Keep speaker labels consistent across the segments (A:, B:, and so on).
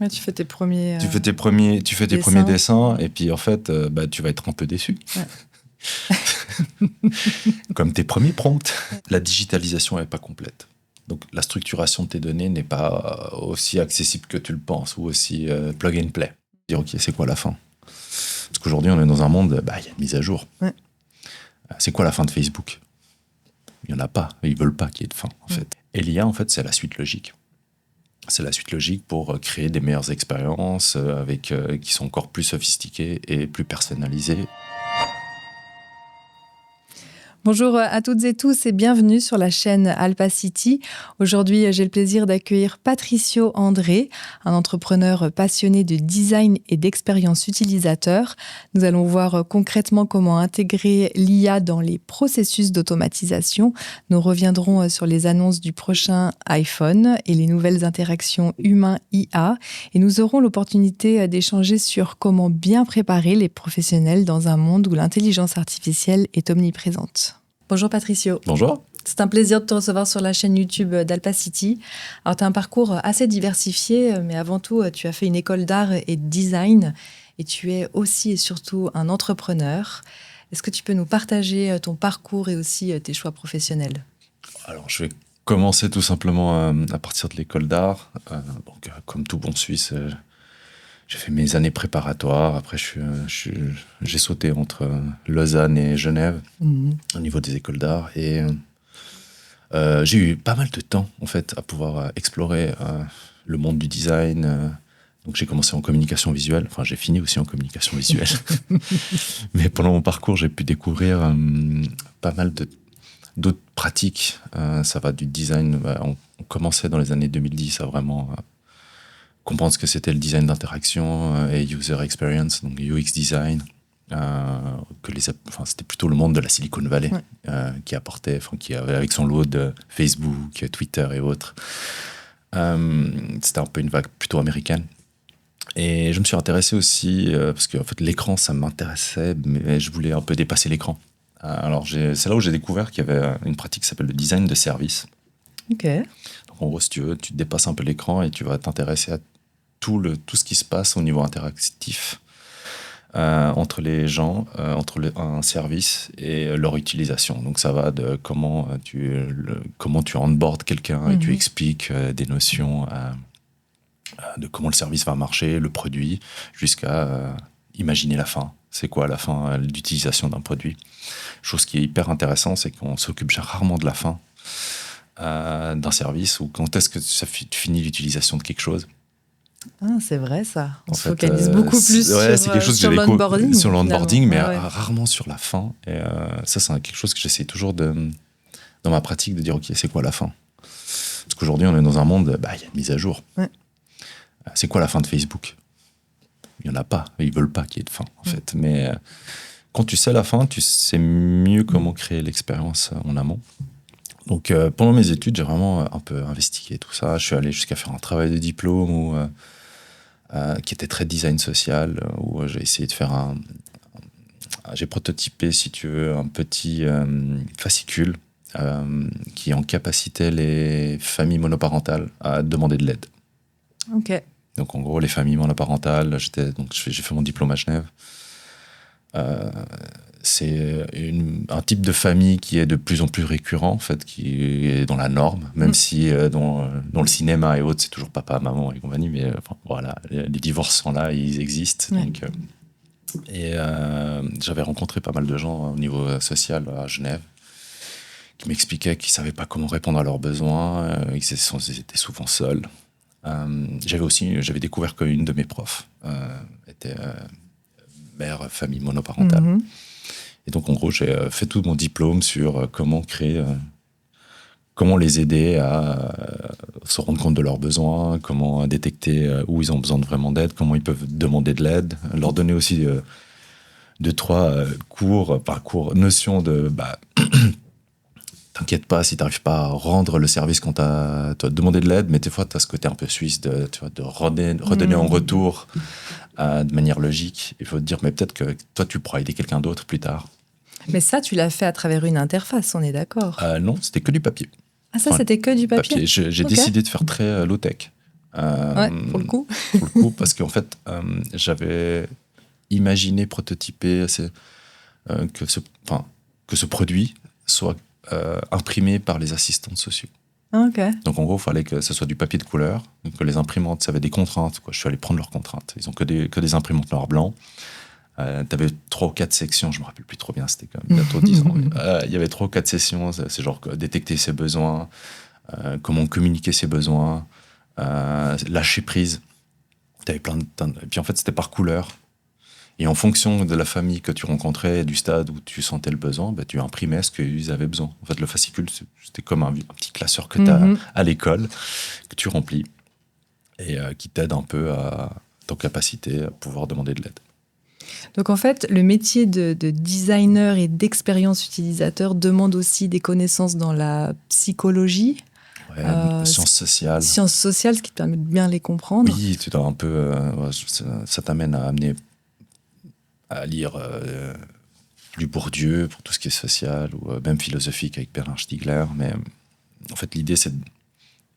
A: Ouais, tu fais tes premiers
B: dessins et puis en fait, tu vas être un peu déçu.
A: Ouais.
B: Comme tes premiers prompts. La digitalisation n'est pas complète. Donc la structuration de tes données n'est pas aussi accessible que tu le penses ou aussi plug and play. Dire ok, c'est quoi la fin? Parce qu'aujourd'hui, on est dans un monde, il y a une mise à jour.
A: Ouais.
B: C'est quoi la fin de Facebook? Il n'y en a pas. Ils ne veulent pas qu'il y ait de fin, en fait. Et l'IA, en fait, c'est la suite logique. C'est la suite logique pour créer des meilleures expériences qui sont encore plus sophistiquées et plus personnalisées.
A: Bonjour à toutes et tous et bienvenue sur la chaîne Alpacity. Aujourd'hui, j'ai le plaisir d'accueillir Patricio André, un entrepreneur passionné de design et d'expérience utilisateur. Nous allons voir concrètement comment intégrer l'IA dans les processus d'automatisation. Nous reviendrons sur les annonces du prochain iPhone et les nouvelles interactions humain-IA. Et nous aurons l'opportunité d'échanger sur comment bien préparer les professionnels dans un monde où l'intelligence artificielle est omniprésente. Bonjour Patricio.
B: Bonjour.
A: C'est un plaisir de te recevoir sur la chaîne YouTube d'Alpacity. Alors, tu as un parcours assez diversifié, mais avant tout, tu as fait une école d'art et de design et tu es aussi et surtout un entrepreneur. Est-ce que tu peux nous partager ton parcours et aussi tes choix professionnels?
B: Alors, je vais commencer tout simplement à partir de l'école d'art. Comme tout bon Suisse, j'ai fait mes années préparatoires. Après, j'ai sauté entre Lausanne et Genève au niveau des écoles d'art. Et j'ai eu pas mal de temps, en fait, à pouvoir explorer le monde du design. Donc, j'ai commencé en communication visuelle. Enfin, j'ai fini aussi en communication visuelle. Mais pendant mon parcours, j'ai pu découvrir pas mal d'autres pratiques. Ça va du design. On commençait dans les années 2010 à vraiment comprendre ce que c'était le design d'interaction et user experience, donc UX design. C'était plutôt le monde de la Silicon Valley qui apportait, qui avait avec son lot de Facebook, Twitter et autres. C'était un peu une vague plutôt américaine. Et je me suis intéressé aussi parce que en fait, l'écran, ça m'intéressait, mais je voulais un peu dépasser l'écran. Alors, c'est là où j'ai découvert qu'il y avait une pratique qui s'appelle le design de service.
A: Ok.
B: Donc, en gros, si tu veux, tu dépasses un peu l'écran et tu vas t'intéresser à tout ce qui se passe au niveau interactif entre les gens, un service et leur utilisation. Donc, ça va de comment tu onboardes quelqu'un et tu expliques des notions de comment le service va marcher, le produit, jusqu'à imaginer la fin. C'est quoi la fin d'utilisation d'un produit? Chose qui est hyper intéressante, c'est qu'on s'occupe rarement de la fin d'un service ou quand est-ce que tu finis l'utilisation de quelque chose.
A: Ah, c'est vrai ça. On se focalise beaucoup plus sur l'onboarding.
B: Sur l'onboarding, mais rarement sur la fin. Et ça, c'est quelque chose que j'essaie toujours dans ma pratique de dire, ok, c'est quoi la fin? Parce qu'aujourd'hui, on est dans un monde, il y a une mise à jour. Ouais. C'est quoi la fin de Facebook? Il n'y en a pas. Ils ne veulent pas qu'il y ait de fin, en fait. Mais quand tu sais la fin, tu sais mieux comment créer l'expérience en amont. Donc, pendant mes études, j'ai vraiment un peu investigué tout ça. Je suis allé jusqu'à faire un travail de diplôme qui était très design social, où j'ai essayé de faire j'ai prototypé, si tu veux, un petit fascicule qui capacitait les familles monoparentales à demander de l'aide.
A: Ok.
B: Donc, en gros, les familles monoparentales, j'ai fait mon diplôme à Genève. C'est un type de famille qui est de plus en plus récurrent, en fait, qui est dans la norme, même si dans le cinéma et autres, c'est toujours papa, maman et compagnie, mais voilà, les divorces sont là, ils existent. Ouais. Donc, j'avais rencontré pas mal de gens au niveau social à Genève qui m'expliquaient qu'ils ne savaient pas comment répondre à leurs besoins, ils étaient souvent seuls. J'avais découvert qu'une de mes profs était mère, famille monoparentale. Et donc, en gros, j'ai fait tout mon diplôme sur comment les aider à se rendre compte de leurs besoins, comment détecter où ils ont besoin de vraiment d'aide, comment ils peuvent demander de l'aide, leur donner aussi 2-3 notions de t'inquiète pas si t'arrives pas à rendre le service quand tu as demandé de l'aide, mais des fois, tu as ce côté un peu suisse de redonner en retour de manière logique. Il faut te dire, mais peut-être que toi, tu pourras aider quelqu'un d'autre plus tard.
A: Mais ça, tu l'as fait à travers une interface, on est d'accord?
B: Non, c'était que du papier.
A: Ah, ça, c'était que du papier.
B: J'ai décidé de faire très low-tech.
A: Ouais, pour le coup.
B: Parce qu'en fait, j'avais imaginé, prototypé que ce produit soit imprimé par les assistants sociaux.
A: Ok.
B: Donc en gros, il fallait que ce soit du papier de couleur, que les imprimantes, ça avait des contraintes. Quoi. Je suis allé prendre leurs contraintes. Ils ont que des imprimantes noir-blanc. Tu avais 3 ou 4 sections, je me rappelle plus trop bien, c'était quand même bientôt 10 ans. Il y avait 3 ou 4 sessions, c'est genre détecter ses besoins, comment communiquer ses besoins, lâcher prise. T'avais et puis en fait, c'était par couleur. Et en fonction de la famille que tu rencontrais, du stade où tu sentais le besoin, bah, tu imprimais ce qu'ils avaient besoin. En fait, le fascicule, c'était comme un petit classeur que tu as à l'école, que tu remplis, et qui t'aide un peu à ton capacité à pouvoir demander de l'aide.
A: Donc en fait, le métier de designer et d'expérience utilisateur demande aussi des connaissances dans la psychologie,
B: Sciences sociales.
A: Sciences sociales, ce qui te permet de bien les comprendre.
B: Oui, tu dois un peu... ça t'amène à lire du Bourdieu pour tout ce qui est social, ou même philosophique avec Bernard Stiegler. Mais en fait, l'idée, c'est...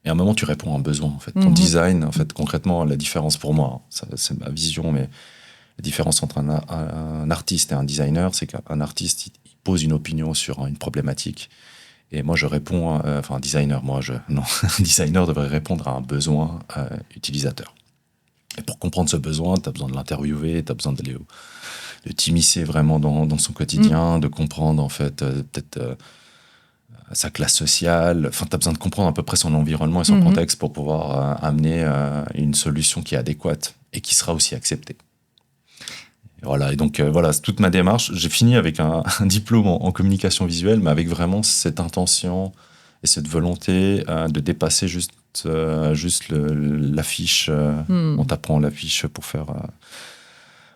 B: Et à un moment, tu réponds à un besoin. En fait. Ton design, en fait, concrètement, la différence pour moi, c'est ma vision, mais la différence entre un artiste et un designer, c'est qu'un artiste, il pose une opinion sur une problématique. Et moi, je réponds... un designer, non, un designer devrait répondre à un besoin utilisateur. Et pour comprendre ce besoin, tu as besoin de l'interviewer, tu as besoin de t'immiscer vraiment dans son quotidien, de comprendre en fait peut-être sa classe sociale. Enfin, tu as besoin de comprendre à peu près son environnement et son contexte pour pouvoir amener une solution qui est adéquate et qui sera aussi acceptée. Et voilà, et donc voilà, c'est toute ma démarche. J'ai fini avec un diplôme en communication visuelle, mais avec vraiment cette intention et cette volonté de dépasser juste l'affiche. On t'apprend l'affiche pour faire...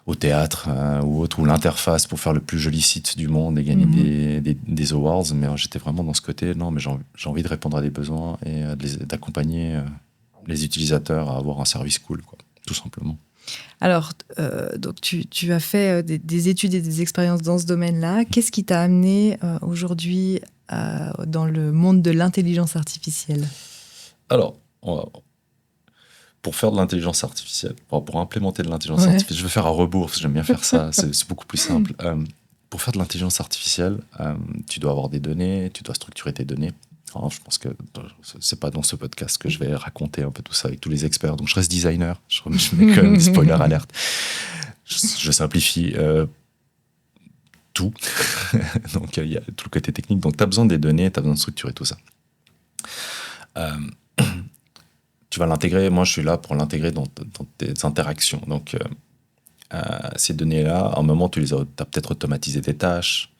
B: au théâtre ou autre, ou l'interface pour faire le plus joli site du monde et gagner des awards. Mais j'étais vraiment dans ce côté, non, mais j'ai envie de répondre à des besoins et d'accompagner les utilisateurs à avoir un service cool, quoi, tout simplement.
A: Alors, donc tu as fait des études et des expériences dans ce domaine-là. Qu'est-ce qui t'a amené aujourd'hui dans le monde de l'intelligence artificielle ?
B: Alors, pour faire de l'intelligence artificielle, pour implémenter de l'intelligence artificielle, je vais faire à rebours, parce que j'aime bien faire ça, c'est beaucoup plus simple. Pour faire de l'intelligence artificielle, tu dois avoir des données, tu dois structurer tes données. Alors, je pense que c'est pas dans ce podcast que je vais raconter un peu tout ça avec tous les experts. Donc, je reste designer. Je mets quand même spoiler alerte. Je simplifie tout. Donc, il y a tout le côté technique. Donc, tu as besoin des données, tu as besoin de structurer tout ça. Tu vas l'intégrer. Moi, je suis là pour l'intégrer dans tes interactions. Donc, ces données-là, à un moment, tu as peut-être automatisé des tâches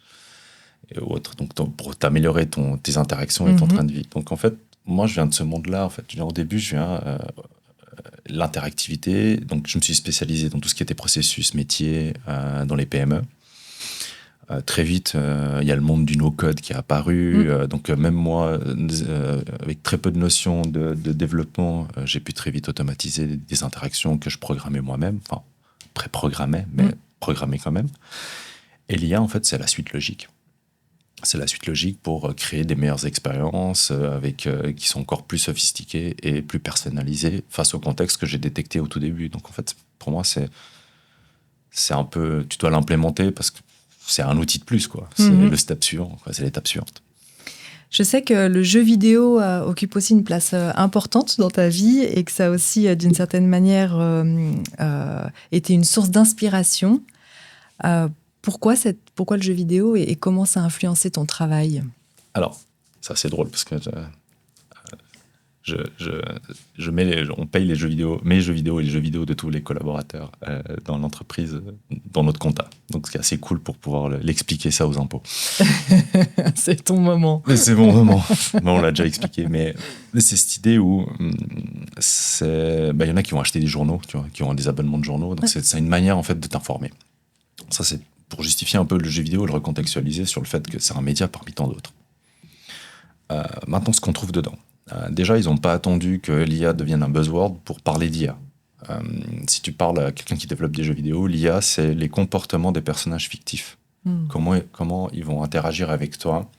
B: et autres. Donc, pour t'améliorer tes interactions et ton train de vie. Donc, en fait, moi, je viens de ce monde-là. En fait, au début, je viens l'interactivité. Donc, je me suis spécialisé dans tout ce qui était processus, métier, dans les PME. Très vite, il y a le monde du no-code qui est apparu. Donc, même moi, avec très peu de notions de développement, j'ai pu très vite automatiser des interactions que je programmais moi-même. Enfin, pré-programmais, mais programmais quand même. Et l'IA, en fait, c'est la suite logique. C'est la suite logique pour créer des meilleures expériences qui sont encore plus sophistiquées et plus personnalisées face au contexte que j'ai détecté au tout début. Donc, en fait, pour moi, c'est un peu... Tu dois l'implémenter parce que c'est un outil de plus, quoi. C'est le step suivant, quoi. C'est l'étape suivante.
A: Je sais que le jeu vidéo occupe aussi une place importante dans ta vie et que ça a aussi, d'une certaine manière, été une source d'inspiration. Pourquoi le jeu vidéo et comment ça a influencé ton travail ?
B: Alors, ça c'est drôle parce que on paye les jeux vidéo, mes jeux vidéo et les jeux vidéo de tous les collaborateurs dans l'entreprise, dans notre compta. Donc, c'est assez cool pour pouvoir l'expliquer ça aux impôts.
A: C'est ton moment.
B: Mais c'est mon moment. On l'a déjà expliqué. Mais c'est cette idée où y en a qui vont acheter des journaux, tu vois, qui ont des abonnements de journaux. Donc, c'est une manière en fait de t'informer. Ça, c'est pour justifier un peu le jeu vidéo, le recontextualiser sur le fait que c'est un média parmi tant d'autres. Maintenant, ce qu'on trouve dedans. Déjà, ils n'ont pas attendu que l'IA devienne un buzzword pour parler d'IA. Si tu parles à quelqu'un qui développe des jeux vidéo, l'IA, c'est les comportements des personnages fictifs. Comment ils vont interagir avec toi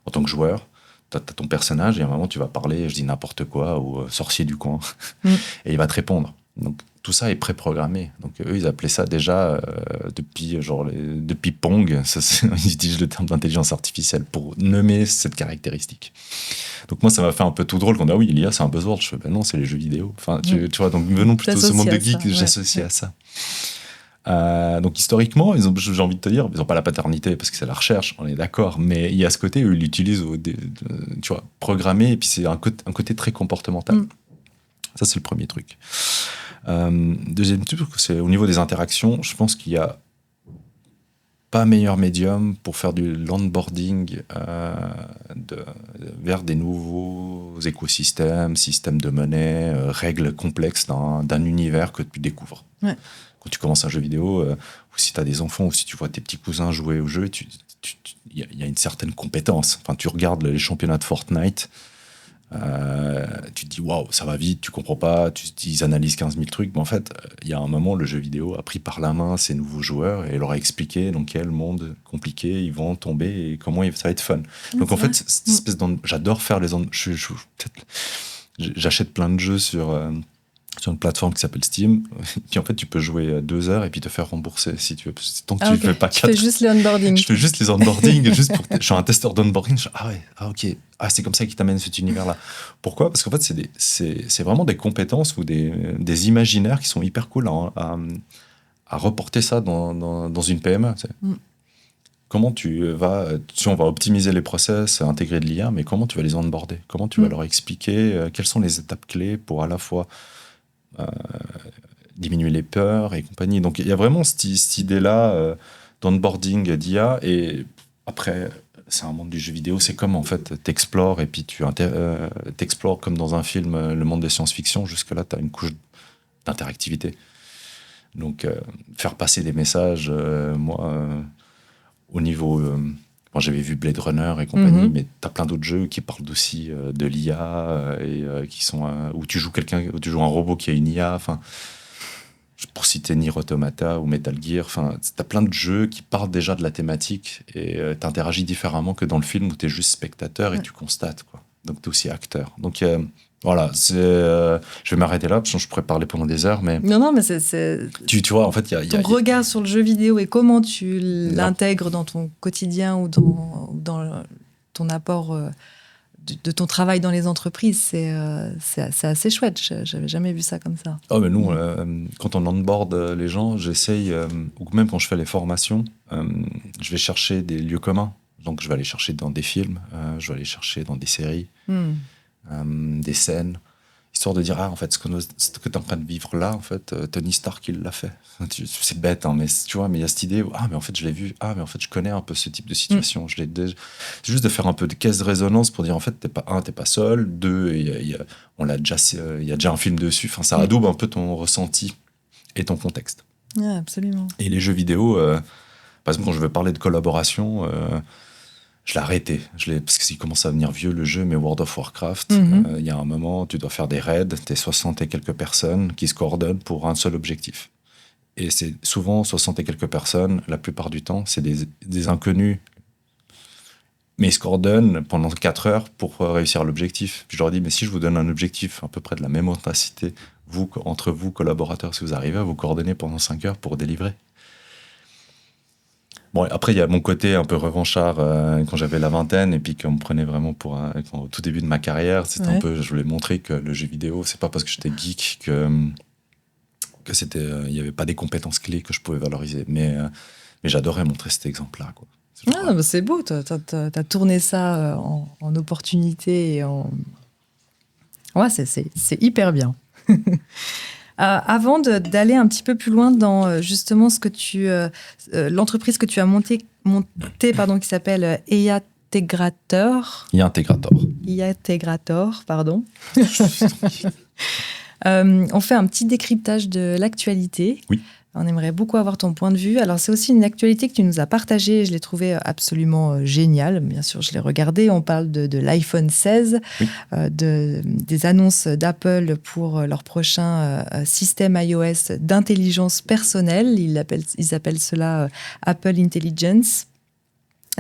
B: en tant que joueur, t'as ton personnage et à un moment, tu vas parler, je dis n'importe quoi, ou sorcier du coin, et il va te répondre. Donc, tout ça est préprogrammé. Donc, eux, ils appelaient ça déjà, depuis Pong, ils utilisent le terme d'intelligence artificielle pour nommer cette caractéristique. Donc, moi, ça m'a fait un peu tout drôle qu'on a, oui, l'IA, c'est un buzzword. Je fais, ben non, c'est les jeux vidéo. Enfin, tu vois, donc, venons plutôt ce monde de geek, j'associe à ça. Donc historiquement, j'ai envie de te dire, ils n'ont pas la paternité parce que c'est la recherche, on est d'accord, mais il y a ce côté où ils l'utilisent, tu vois, programmé, et puis c'est un côté très comportemental. Ça, c'est le premier truc. Deuxième truc, c'est au niveau des interactions, je pense qu'il n'y a pas meilleur médium pour faire du landboarding vers des nouveaux écosystèmes, systèmes de monnaie, règles complexes d'un univers que tu découvres.
A: Ouais.
B: Quand tu commences un jeu vidéo, ou si tu as des enfants, ou si tu vois tes petits cousins jouer au jeu, il y a une certaine compétence. Enfin, tu regardes les championnats de Fortnite, tu te dis waouh, ça va vite, tu comprends pas, ils analysent 15 000 trucs, mais en fait, il y a un moment, le jeu vidéo a pris par la main ces nouveaux joueurs et leur a expliqué dans quel monde compliqué ils vont tomber et comment ça va être fun. Donc en fait, cette espèce j'adore faire j'achète plein de jeux sur une plateforme qui s'appelle Steam, puis en fait tu peux jouer 2 heures et puis te faire rembourser si tu veux. Tant que tu fais pas 4.
A: Tu fais juste les onboarding.
B: Je fais juste les onboarding, je suis un testeur d'onboarding. Ok, c'est comme ça qu'ils t'amènent cet univers-là. Pourquoi ? Parce qu'en fait c'est vraiment des compétences ou des imaginaires qui sont hyper cool à reporter ça dans une PME. Comment on va optimiser les process, intégrer de l'IA, mais comment tu vas les onboarder ? Comment tu vas leur expliquer quelles sont les étapes clés pour à la fois diminuer les peurs et compagnie. Donc il y a vraiment cette idée-là d'onboarding d'IA, et après c'est un monde du jeu vidéo, c'est comme en fait t'explores et puis t'explores comme dans un film le monde des science-fiction, jusque là t'as une couche d'interactivité. Donc faire passer des messages, au niveau j'avais vu Blade Runner et compagnie, mais t'as plein d'autres jeux qui parlent aussi de l'IA et qui sont où tu joues un robot qui a une IA. Enfin, pour citer Nier Automata ou Metal Gear. Enfin, t'as plein de jeux qui parlent déjà de la thématique et t'interagis différemment que dans le film où t'es juste spectateur et tu constates, quoi. Donc t'es aussi acteur. Donc voilà, je vais m'arrêter là parce que je pourrais parler pendant des heures, mais
A: non, mais c'est
B: tu vois, en fait,
A: ton regard sur le jeu vidéo et comment tu l'intègres dans ton quotidien ou dans ton apport de ton travail dans les entreprises, c'est assez chouette. J'avais jamais vu ça comme ça.
B: Oh, mais nous, quand on onboard les gens, j'essaye, ou même quand je fais les formations, je vais chercher des lieux communs. Donc, je vais aller chercher dans des films, je vais aller chercher dans des séries, des scènes, histoire de dire, en fait, ce que tu es en train de vivre là, en fait, Tony Stark, il l'a fait. C'est bête, hein, mais tu vois, mais il y a cette idée où, mais en fait, je l'ai vu, mais en fait, je connais un peu ce type de situation. C'est juste de faire un peu de caisse de résonance pour dire, en fait, t'es pas seul, 2, il y a déjà un film dessus. Enfin, ça adoube un peu ton ressenti et ton contexte.
A: Ouais, absolument.
B: Et les jeux vidéo, par exemple, quand je veux parler de collaboration, je l'ai arrêté. Parce qu'il commence à devenir vieux le jeu, mais World of Warcraft, il y a un moment, tu dois faire des raids, t'es 60 et quelques personnes qui se coordonnent pour un seul objectif. Et c'est souvent 60 et quelques personnes, la plupart du temps, c'est des inconnus. Mais ils se coordonnent pendant 4 heures pour réussir l'objectif. Puis je leur dis, mais si je vous donne un objectif à peu près de la même intensité, entre vous, collaborateurs, si vous arrivez à vous coordonner pendant 5 heures pour délivrer. Bon, après, il y a mon côté un peu revanchard quand j'avais la vingtaine et puis qu'on me prenait vraiment au tout début de ma carrière. C'était un peu, je voulais montrer que le jeu vidéo, c'est pas parce que j'étais geek que c'était, il y avait pas des compétences clés que je pouvais valoriser. Mais j'adorais montrer cet exemple-là, quoi.
A: C'est beau, t'as tourné ça en opportunité et en... Ouais, c'est hyper bien. Avant d'aller un petit peu plus loin dans justement l'entreprise que tu as montée qui s'appelle Iategrator. Iategrator, pardon. On fait un petit décryptage de l'actualité.
B: Oui.
A: On aimerait beaucoup avoir ton point de vue. Alors, c'est aussi une actualité que tu nous as partagée et je l'ai trouvée absolument géniale. Bien sûr, je l'ai regardée. On parle de l'iPhone 16,
B: oui.
A: Des annonces d'Apple pour leur prochain système iOS d'intelligence personnelle. Ils appellent cela Apple Intelligence.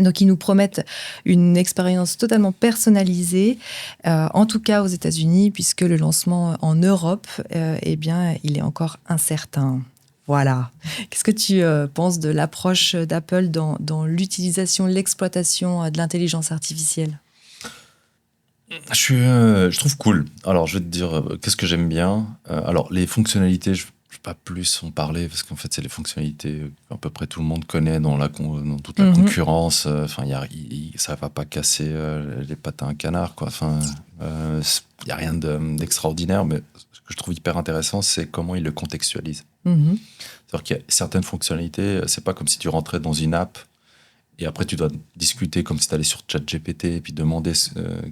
A: Donc, ils nous promettent une expérience totalement personnalisée, en tout cas aux États-Unis, puisque le lancement en Europe, eh bien, il est encore incertain. Voilà. Qu'est-ce que tu penses de l'approche d'Apple dans l'utilisation, l'exploitation de l'intelligence artificielle ?
B: Je trouve cool. Alors, je vais te dire, qu'est-ce que j'aime bien. Alors, les fonctionnalités, je ne vais pas plus en parler parce qu'en fait, c'est les fonctionnalités qu'à peu près tout le monde connaît dans toute la concurrence. Enfin, ça ne va pas casser les pattes à un canard, quoi. Enfin, il n'y a rien d'extraordinaire, mais ce que je trouve hyper intéressant, c'est comment ils le contextualisent. C'est-à-dire qu'il y a certaines fonctionnalités, c'est pas comme si tu rentrais dans une app et après tu dois discuter comme si tu allais sur ChatGPT et puis demander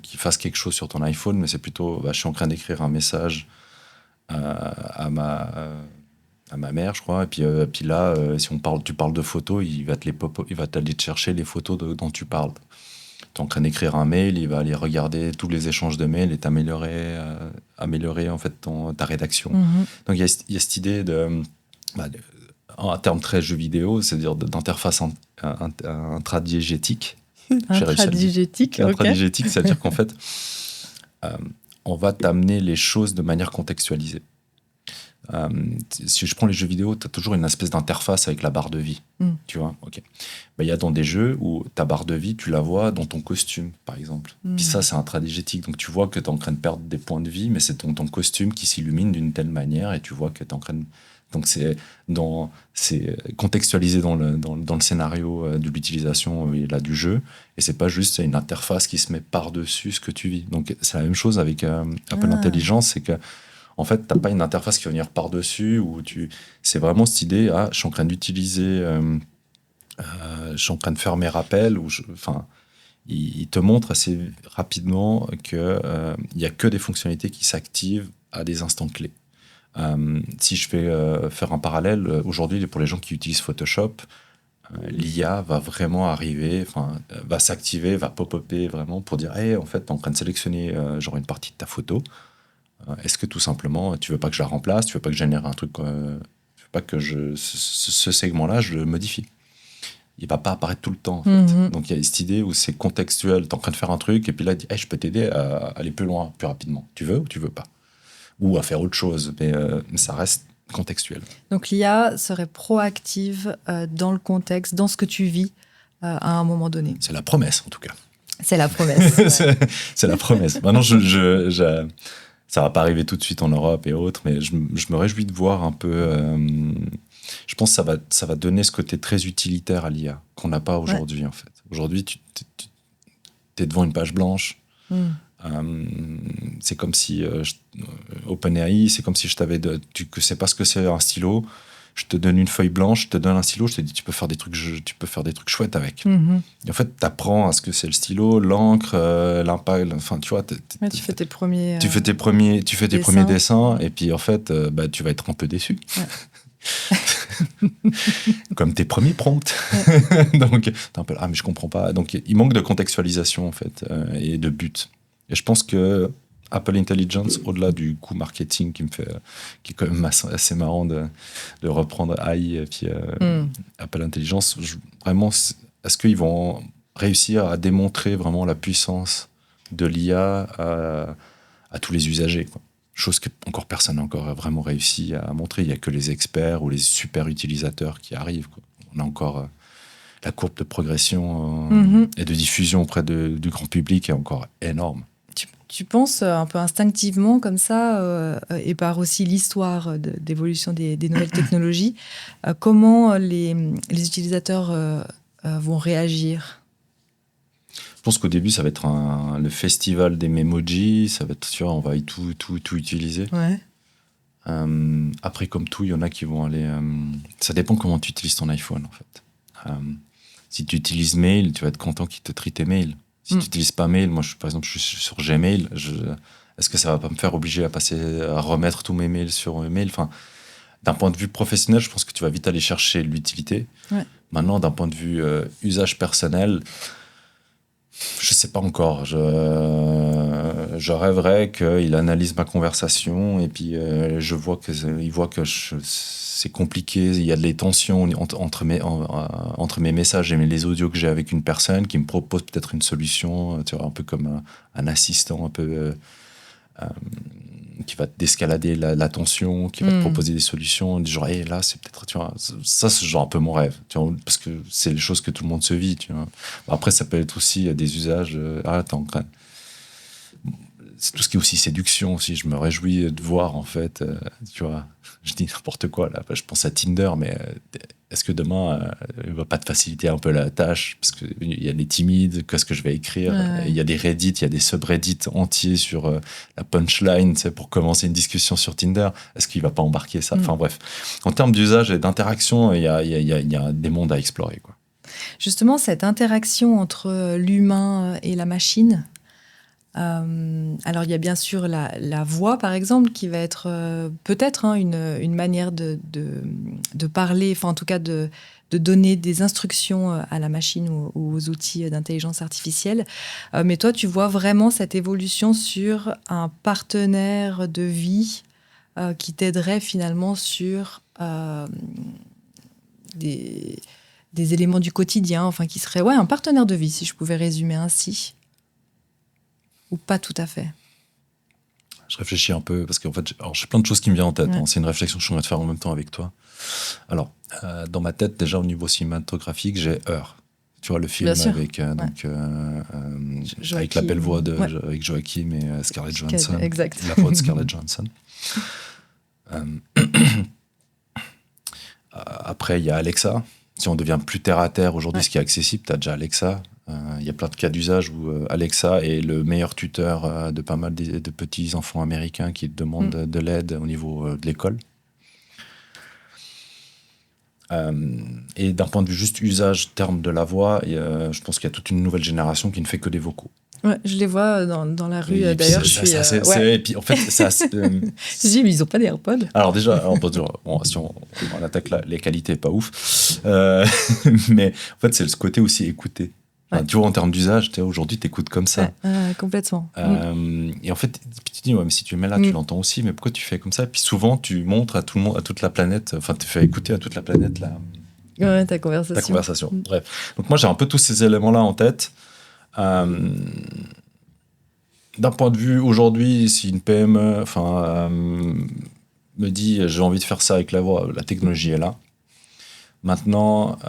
B: qu'il fasse quelque chose sur ton iPhone, mais c'est plutôt, je suis en train d'écrire un message à ma mère, je crois, et puis là, si tu parles de photos, il va t'aller te chercher les photos dont tu parles. Tu es en train d'écrire un mail, il va aller regarder tous les échanges de mails et améliorer en fait ta rédaction. Donc il y a cette idée en termes très jeux vidéo, c'est-à-dire d'interface intradiégétique.
A: Intradigétique, ok.
B: Intradigétique, c'est-à-dire qu'en fait, on va t'amener les choses de manière contextualisée. Si je prends les jeux vidéo, tu as toujours une espèce d'interface avec la barre de vie. Tu vois, ok. Il y a dans des jeux où ta barre de vie, tu la vois dans ton costume, par exemple. Puis ça, c'est intradigétique. Donc tu vois que tu es en train de perdre des points de vie, mais c'est ton costume qui s'illumine d'une telle manière et tu vois que tu es en train de... Donc c'est contextualisé dans le scénario de l'utilisation du jeu, et c'est pas juste une interface qui se met par-dessus ce que tu vis. Donc c'est la même chose avec Apple Intelligence, c'est que en fait, t'as pas une interface qui va venir par-dessus, c'est vraiment cette idée, je suis en train d'utiliser, je suis en train de faire mes rappels, il te montre assez rapidement qu'il n'y a que des fonctionnalités qui s'activent à des instants clés. Si je fais faire un parallèle, aujourd'hui, pour les gens qui utilisent Photoshop, l'IA va vraiment arriver, va s'activer, va pop-upper vraiment pour dire hey, en fait, tu es en train de sélectionner une partie de ta photo. Est-ce que tout simplement, tu veux pas que je la remplace, tu veux pas que je génère un truc, tu veux pas que ce segment-là, je le modifie. Il va pas apparaître tout le temps, en fait. Donc, il y a cette idée où c'est contextuel. Tu es en train de faire un truc, et puis là, il dit hey, je peux t'aider à aller plus loin, plus rapidement. Tu veux ou tu veux pas? Ou à faire autre chose, mais ça reste contextuel.
A: Donc, l'IA serait proactive dans le contexte, dans ce que tu vis à un moment donné.
B: C'est la promesse, en tout cas.
A: C'est la promesse. Ouais.
B: c'est la promesse. Maintenant, ça va pas arriver tout de suite en Europe et autres, mais je me réjouis de voir un peu... je pense que ça va donner ce côté très utilitaire à l'IA qu'on n'a pas aujourd'hui, en fait. Aujourd'hui, tu es devant une page blanche. C'est comme si OpenAI, c'est comme si je t'avais tu sais pas ce que c'est un stylo, je te donne une feuille blanche, je te donne un stylo, je te dis tu peux faire des trucs chouettes avec. Et en fait, tu apprends à ce que c'est le stylo, l'encre, l'impact, enfin tu vois,
A: tu fais tes premiers
B: dessins, et puis en fait, tu vas être un peu déçu. Ouais. Comme tes premiers prompts. Ouais. Donc t'es un peu mais je comprends pas. Donc il manque de contextualisation en fait et de but. Et je pense que Apple Intelligence, au-delà du coût marketing qui est quand même assez marrant de reprendre AI et puis Apple Intelligence, vraiment, est-ce qu'ils vont réussir à démontrer vraiment la puissance de l'IA à tous les usagers, quoi. Chose que encore personne n'a encore vraiment réussi à montrer. Il n'y a que les experts ou les super utilisateurs qui arrivent, quoi. On a encore la courbe de progression et de diffusion auprès du grand public est encore énorme.
A: Tu penses un peu instinctivement comme ça, et par aussi l'histoire d'évolution des nouvelles technologies, comment les utilisateurs vont réagir?
B: Je pense qu'au début, ça va être le festival des memojis, ça va être sûr, on va tout utiliser.
A: Ouais.
B: Après, comme tout, il y en a qui vont aller... ça dépend comment tu utilises ton iPhone, en fait. Si tu utilises Mail, tu vas être content qu'il te trie tes mails. Si tu n'utilises pas Mail, moi, par exemple, je suis sur Gmail, est-ce que ça va pas me faire obliger à remettre tous mes mails sur Mail? Enfin, d'un point de vue professionnel, je pense que tu vas vite aller chercher l'utilité.
A: Ouais.
B: Maintenant, d'un point de vue usage personnel, je sais pas encore. je rêverais qu'il analyse ma conversation et puis il voit que c'est compliqué, il y a des tensions entre mes messages et les audios que j'ai avec une personne qui me propose peut-être une solution, tu vois, un peu comme un assistant un peu qui va d'escalader la tension, qui va te proposer des solutions, du genre, hey, là, c'est peut-être, tu vois, ça, c'est genre un peu mon rêve, tu vois, parce que c'est les choses que tout le monde se vit, tu vois. Après, ça peut être aussi des usages, c'est tout ce qui est aussi séduction aussi. Je me réjouis de voir, en fait, tu vois, je dis n'importe quoi, là, je pense à Tinder, mais est-ce que demain, il va pas te faciliter un peu la tâche? Parce qu'il y a les timides, qu'est-ce que je vais écrire? Il y a des Reddit, il y a des subreddits entiers sur la punchline, tu sais, pour commencer une discussion sur Tinder. Est-ce qu'il va pas embarquer ça? Enfin bref, en termes d'usage et d'interaction, il y a des mondes à explorer, quoi.
A: Justement, cette interaction entre l'humain et la machine, alors il y a bien sûr la voix, par exemple, qui va être peut-être une manière de parler, enfin en tout cas de donner des instructions à la machine ou aux outils d'intelligence artificielle. Mais toi, tu vois vraiment cette évolution sur un partenaire de vie qui t'aiderait finalement sur des éléments du quotidien, enfin qui serait un partenaire de vie, si je pouvais résumer ainsi. Ou pas tout à fait?
B: Je réfléchis un peu, parce qu'en fait, j'ai plein de choses qui me viennent en tête.
A: Ouais.
B: C'est une réflexion que je suis en train de faire en même temps avec toi. Alors, dans ma tête, déjà au niveau cinématographique, j'ai Her. Tu vois, le film avec, avec la belle voix avec Joachim et Scarlett Johansson.
A: Exact.
B: La voix de Scarlett Johansson. Après, il y a Alexa. Si on devient plus terre à terre aujourd'hui, ce qui est accessible, tu as déjà Alexa. Il y a plein de cas d'usage où Alexa est le meilleur tuteur de pas mal de petits enfants américains qui demandent de l'aide au niveau de l'école. Et d'un point de vue juste usage, terme de la voix, je pense qu'il y a toute une nouvelle génération qui ne fait que des vocaux.
A: Ouais, je les vois dans la rue. D'ailleurs, je suis.
B: Et puis en fait,
A: je dis, mais ils n'ont pas d'AirPods.
B: Alors déjà, si on attaque les qualités, pas ouf. Mais en fait, c'est ce côté aussi écouter. Enfin, tu vois, en termes d'usage, aujourd'hui, tu écoutes comme ça.
A: Complètement.
B: Et en fait, tu te dis, mais si tu le mets là, tu l'entends aussi, mais pourquoi tu fais comme ça? Puis souvent, tu montres à tout le monde, à toute la planète, enfin, tu fais écouter à toute la planète
A: ta conversation.
B: Bref. Donc moi, j'ai un peu tous ces éléments-là en tête. D'un point de vue, aujourd'hui, si une PME me dit, j'ai envie de faire ça avec la voix, la technologie est là. Maintenant,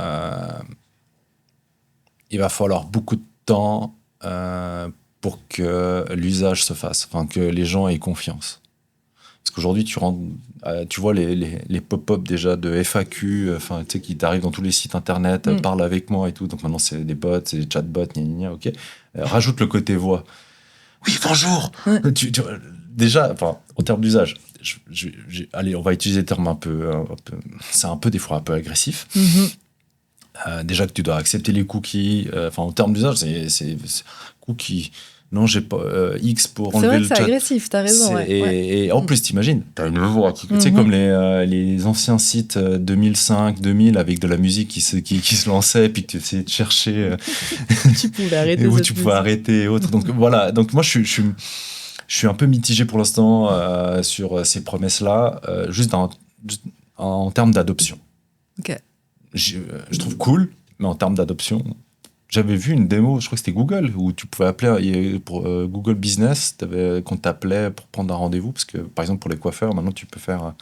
B: il va falloir beaucoup de temps pour que l'usage se fasse, enfin que les gens aient confiance. Parce qu'aujourd'hui, tu vois les pop-up déjà de FAQ, tu sais, qui t'arrivent dans tous les sites internet, parle avec moi et tout. Donc maintenant, c'est des bots, c'est des chatbots, ok. Rajoute le côté voix. Oui, bonjour. Déjà, en termes d'usage, allez, on va utiliser le terme un peu c'est un peu des fois un peu agressif. Déjà que tu dois accepter les cookies. En termes d'usage, c'est cookies. Non, j'ai pas X pour enlever le chat.
A: C'est vrai que c'est agressif, t'as raison.
B: Et en plus, t'imagines, t'as une voix qui, tu sais, comme les anciens sites 2005, 2000, avec de la musique qui se lançait, puis que tu essayais de chercher.
A: Tu pouvais arrêter.
B: Où tu pouvais arrêter et autres. Donc voilà. Donc moi, je suis un peu mitigé pour l'instant sur ces promesses-là, juste en termes d'adoption.
A: Ok.
B: Je trouve cool, mais en termes d'adoption, j'avais vu une démo, je crois que c'était Google, où tu pouvais appeler pour Google Business, qu'on t'appelait pour prendre un rendez-vous, parce que par exemple pour les coiffeurs, maintenant tu peux faire,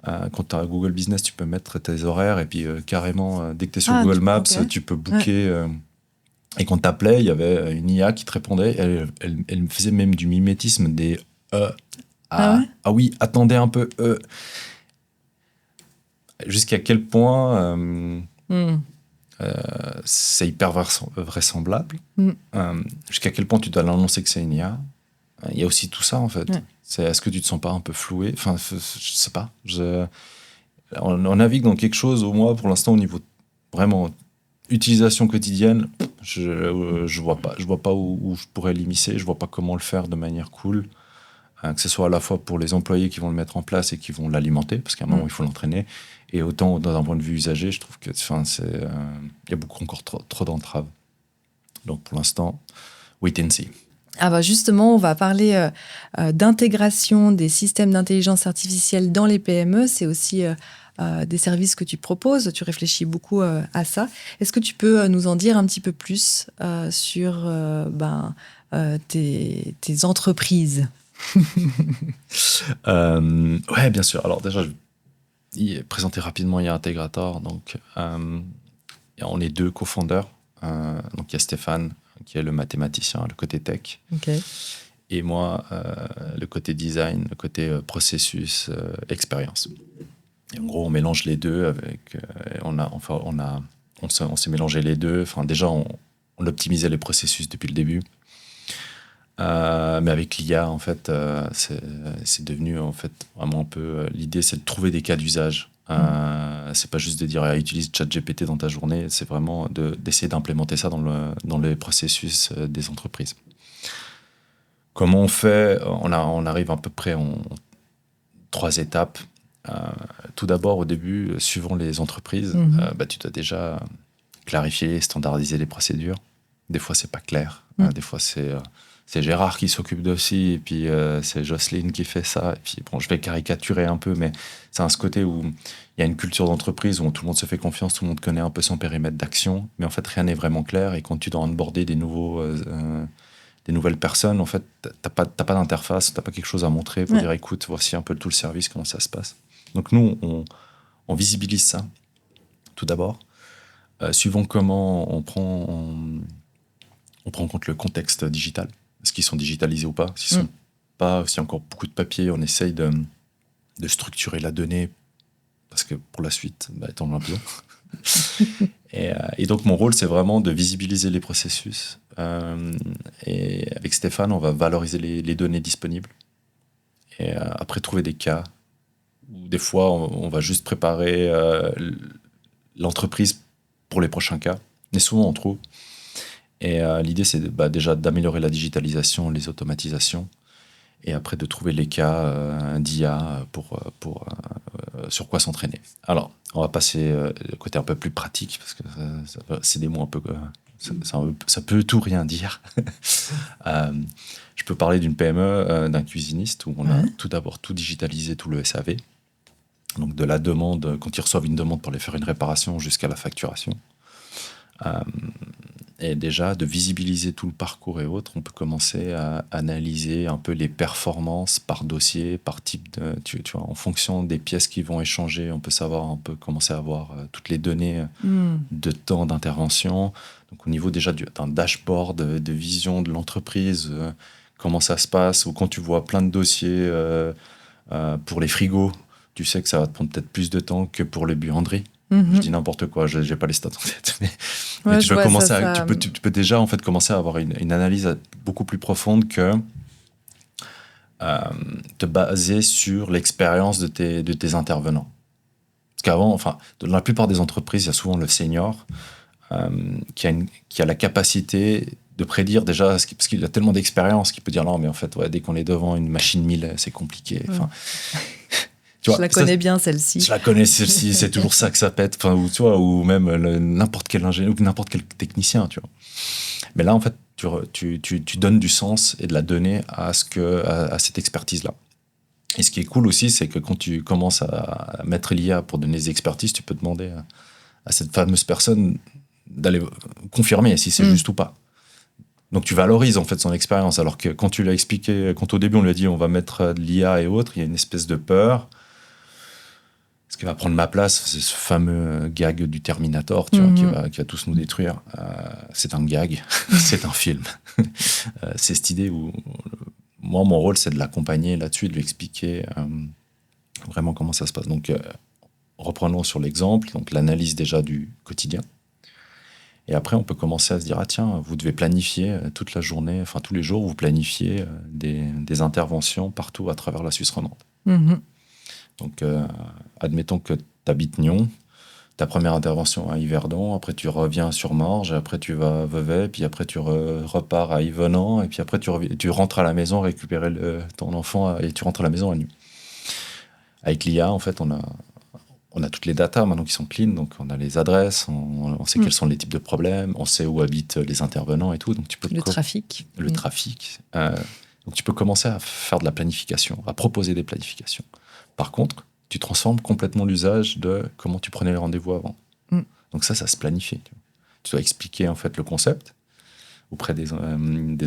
B: quand tu as Google Business, tu peux mettre tes horaires, et puis carrément, dès que tu es sur Google Maps, tu peux booker. Et quand t'appelais, il y avait une IA qui te répondait, elle me faisait même du mimétisme des ah oui, attendez un peu, jusqu'à quel point c'est hyper vraisemblable, jusqu'à quel point tu dois l'annoncer que c'est une IA. Il y a aussi tout ça, en fait. Est-ce que tu te sens pas un peu floué? Enfin, je sais pas. On navigue dans quelque chose, au moins, pour l'instant, au niveau vraiment utilisation quotidienne, je vois pas où je pourrais l'immiscer, je vois pas comment le faire de manière cool, que ce soit à la fois pour les employés qui vont le mettre en place et qui vont l'alimenter, parce qu'à un moment il faut l'entraîner, et autant dans un point de vue usager, je trouve que y a beaucoup encore trop d'entraves. Donc pour l'instant, wait and see.
A: Ah bah justement, on va parler d'intégration des systèmes d'intelligence artificielle dans les PME. C'est aussi des services que tu proposes. Tu réfléchis beaucoup à ça. Est-ce que tu peux nous en dire un petit peu plus sur tes entreprises?
B: Ouais, bien sûr. Alors déjà, je vais présenter rapidement IA Integrator. Donc, on est 2 cofondateurs. Donc, il y a Stéphane, qui est le mathématicien, le côté tech.
A: Okay.
B: Et moi, le côté design, le côté processus, expérience. Et en gros, on mélange les deux avec... on s'est mélangé les deux. Enfin, déjà, on optimisait les processus depuis le début. Mais avec l'IA, en fait, c'est devenu en fait vraiment un peu... l'idée, c'est de trouver des cas d'usage. C'est pas juste de dire utilise ChatGPT dans ta journée, c'est vraiment d'essayer d'implémenter ça dans les processus des entreprises. Comment on fait? On arrive à peu près en 3 étapes. Tout d'abord, au début, suivant les entreprises, tu dois déjà clarifier, standardiser les procédures. Des fois, c'est pas clair. Des fois, c'est Gérard qui s'occupe d'aussi, et puis c'est Jocelyne qui fait ça. Et puis, bon, je vais caricaturer un peu, mais c'est ce côté où il y a une culture d'entreprise où tout le monde se fait confiance, tout le monde connaît un peu son périmètre d'action, mais en fait, rien n'est vraiment clair. Et quand tu dois onboarder des nouvelles personnes, en fait, t'as pas d'interface, t'as pas quelque chose à montrer pour dire, écoute, voici un peu tout le service, comment ça se passe. Donc nous, on visibilise ça, tout d'abord. Suivant comment on prend en compte le contexte digital. Est-ce qu'ils sont digitalisés ou pas? S'ils sont pas, s'il y a encore beaucoup de papier, on essaye de structurer la donnée parce que pour la suite, t'en as besoin. et donc, mon rôle, c'est vraiment de visibiliser les processus. Et avec Stéphane, on va valoriser les données disponibles. Et après, trouver des cas où des fois, on va juste préparer l'entreprise pour les prochains cas. Mais souvent, on trouve. Et l'idée, c'est déjà d'améliorer la digitalisation, les automatisations, et après de trouver les cas d'IA pour sur quoi s'entraîner. Alors, on va passer le côté un peu plus pratique, parce que c'est des mots un peu... ça peut tout rien dire. Je peux parler d'une PME, d'un cuisiniste, où on a tout d'abord tout digitalisé, tout le SAV. Donc de la demande, quand ils reçoivent une demande pour les faire une réparation, jusqu'à la facturation. Et déjà, de visibiliser tout le parcours et autres, on peut commencer à analyser un peu les performances par dossier, par type de... Tu vois, en fonction des pièces qui vont échanger, on peut commencer à voir toutes les données de temps d'intervention. Donc au niveau déjà d'un dashboard, de vision de l'entreprise, comment ça se passe, ou quand tu vois plein de dossiers pour les frigos, tu sais que ça va te prendre peut-être plus de temps que pour les buanderies. Je dis n'importe quoi, je n'ai pas les stats en tête. Mais tu peux commencer tu peux déjà en fait commencer à avoir une analyse beaucoup plus profonde que te baser sur l'expérience de tes intervenants. Parce qu'avant, dans la plupart des entreprises, il y a souvent le senior qui a la capacité de prédire déjà, parce qu'il a tellement d'expérience qu'il peut dire non, mais en fait, dès qu'on est devant une machine 1000, c'est compliqué.
A: Tu vois, je la connais bien, celle-ci.
B: Je la connais, celle-ci, c'est toujours ça que ça pète. Ou même n'importe quel ingénieur ou n'importe quel technicien, tu vois. Mais là, en fait, tu donnes du sens et de la donnée à cette expertise-là. Et ce qui est cool aussi, c'est que quand tu commences à mettre l'IA pour donner des expertises, tu peux demander à cette fameuse personne d'aller confirmer si c'est juste ou pas. Donc tu valorises en fait son expérience, alors que quand tu l'as expliqué, quand au début on lui a dit on va mettre de l'IA et autres, il y a une espèce de peur. Est-ce qu'il va prendre ma place? C'est ce fameux gag du Terminator, tu vois, qui va tous nous détruire. C'est un gag, c'est un film. C'est cette idée où moi, mon rôle, c'est de l'accompagner là-dessus, de lui expliquer vraiment comment ça se passe. Donc, reprenons sur l'exemple, donc l'analyse déjà du quotidien. Et après, on peut commencer à se dire, tiens, vous devez planifier toute la journée, tous les jours, vous planifiez des interventions partout à travers la Suisse romande. Donc, admettons que tu habites Nyon, ta première intervention à Yverdon, après tu reviens sur Morges, après tu vas à Vevey, puis après tu repars à Yvenant, et puis après tu rentres à la maison récupérer ton enfant et tu rentres à la maison à Nyon. Avec l'IA, en fait, on a toutes les datas maintenant qui sont clean, donc on a les adresses, on sait quels sont les types de problèmes, on sait où habitent les intervenants et tout. Donc tu peux
A: Le trafic.
B: Le trafic. Donc tu peux commencer à faire de la planification, à proposer des planifications. Par contre, tu transformes complètement l'usage de comment tu prenais les rendez-vous avant. Donc ça se planifie. Tu dois expliquer en fait le concept auprès des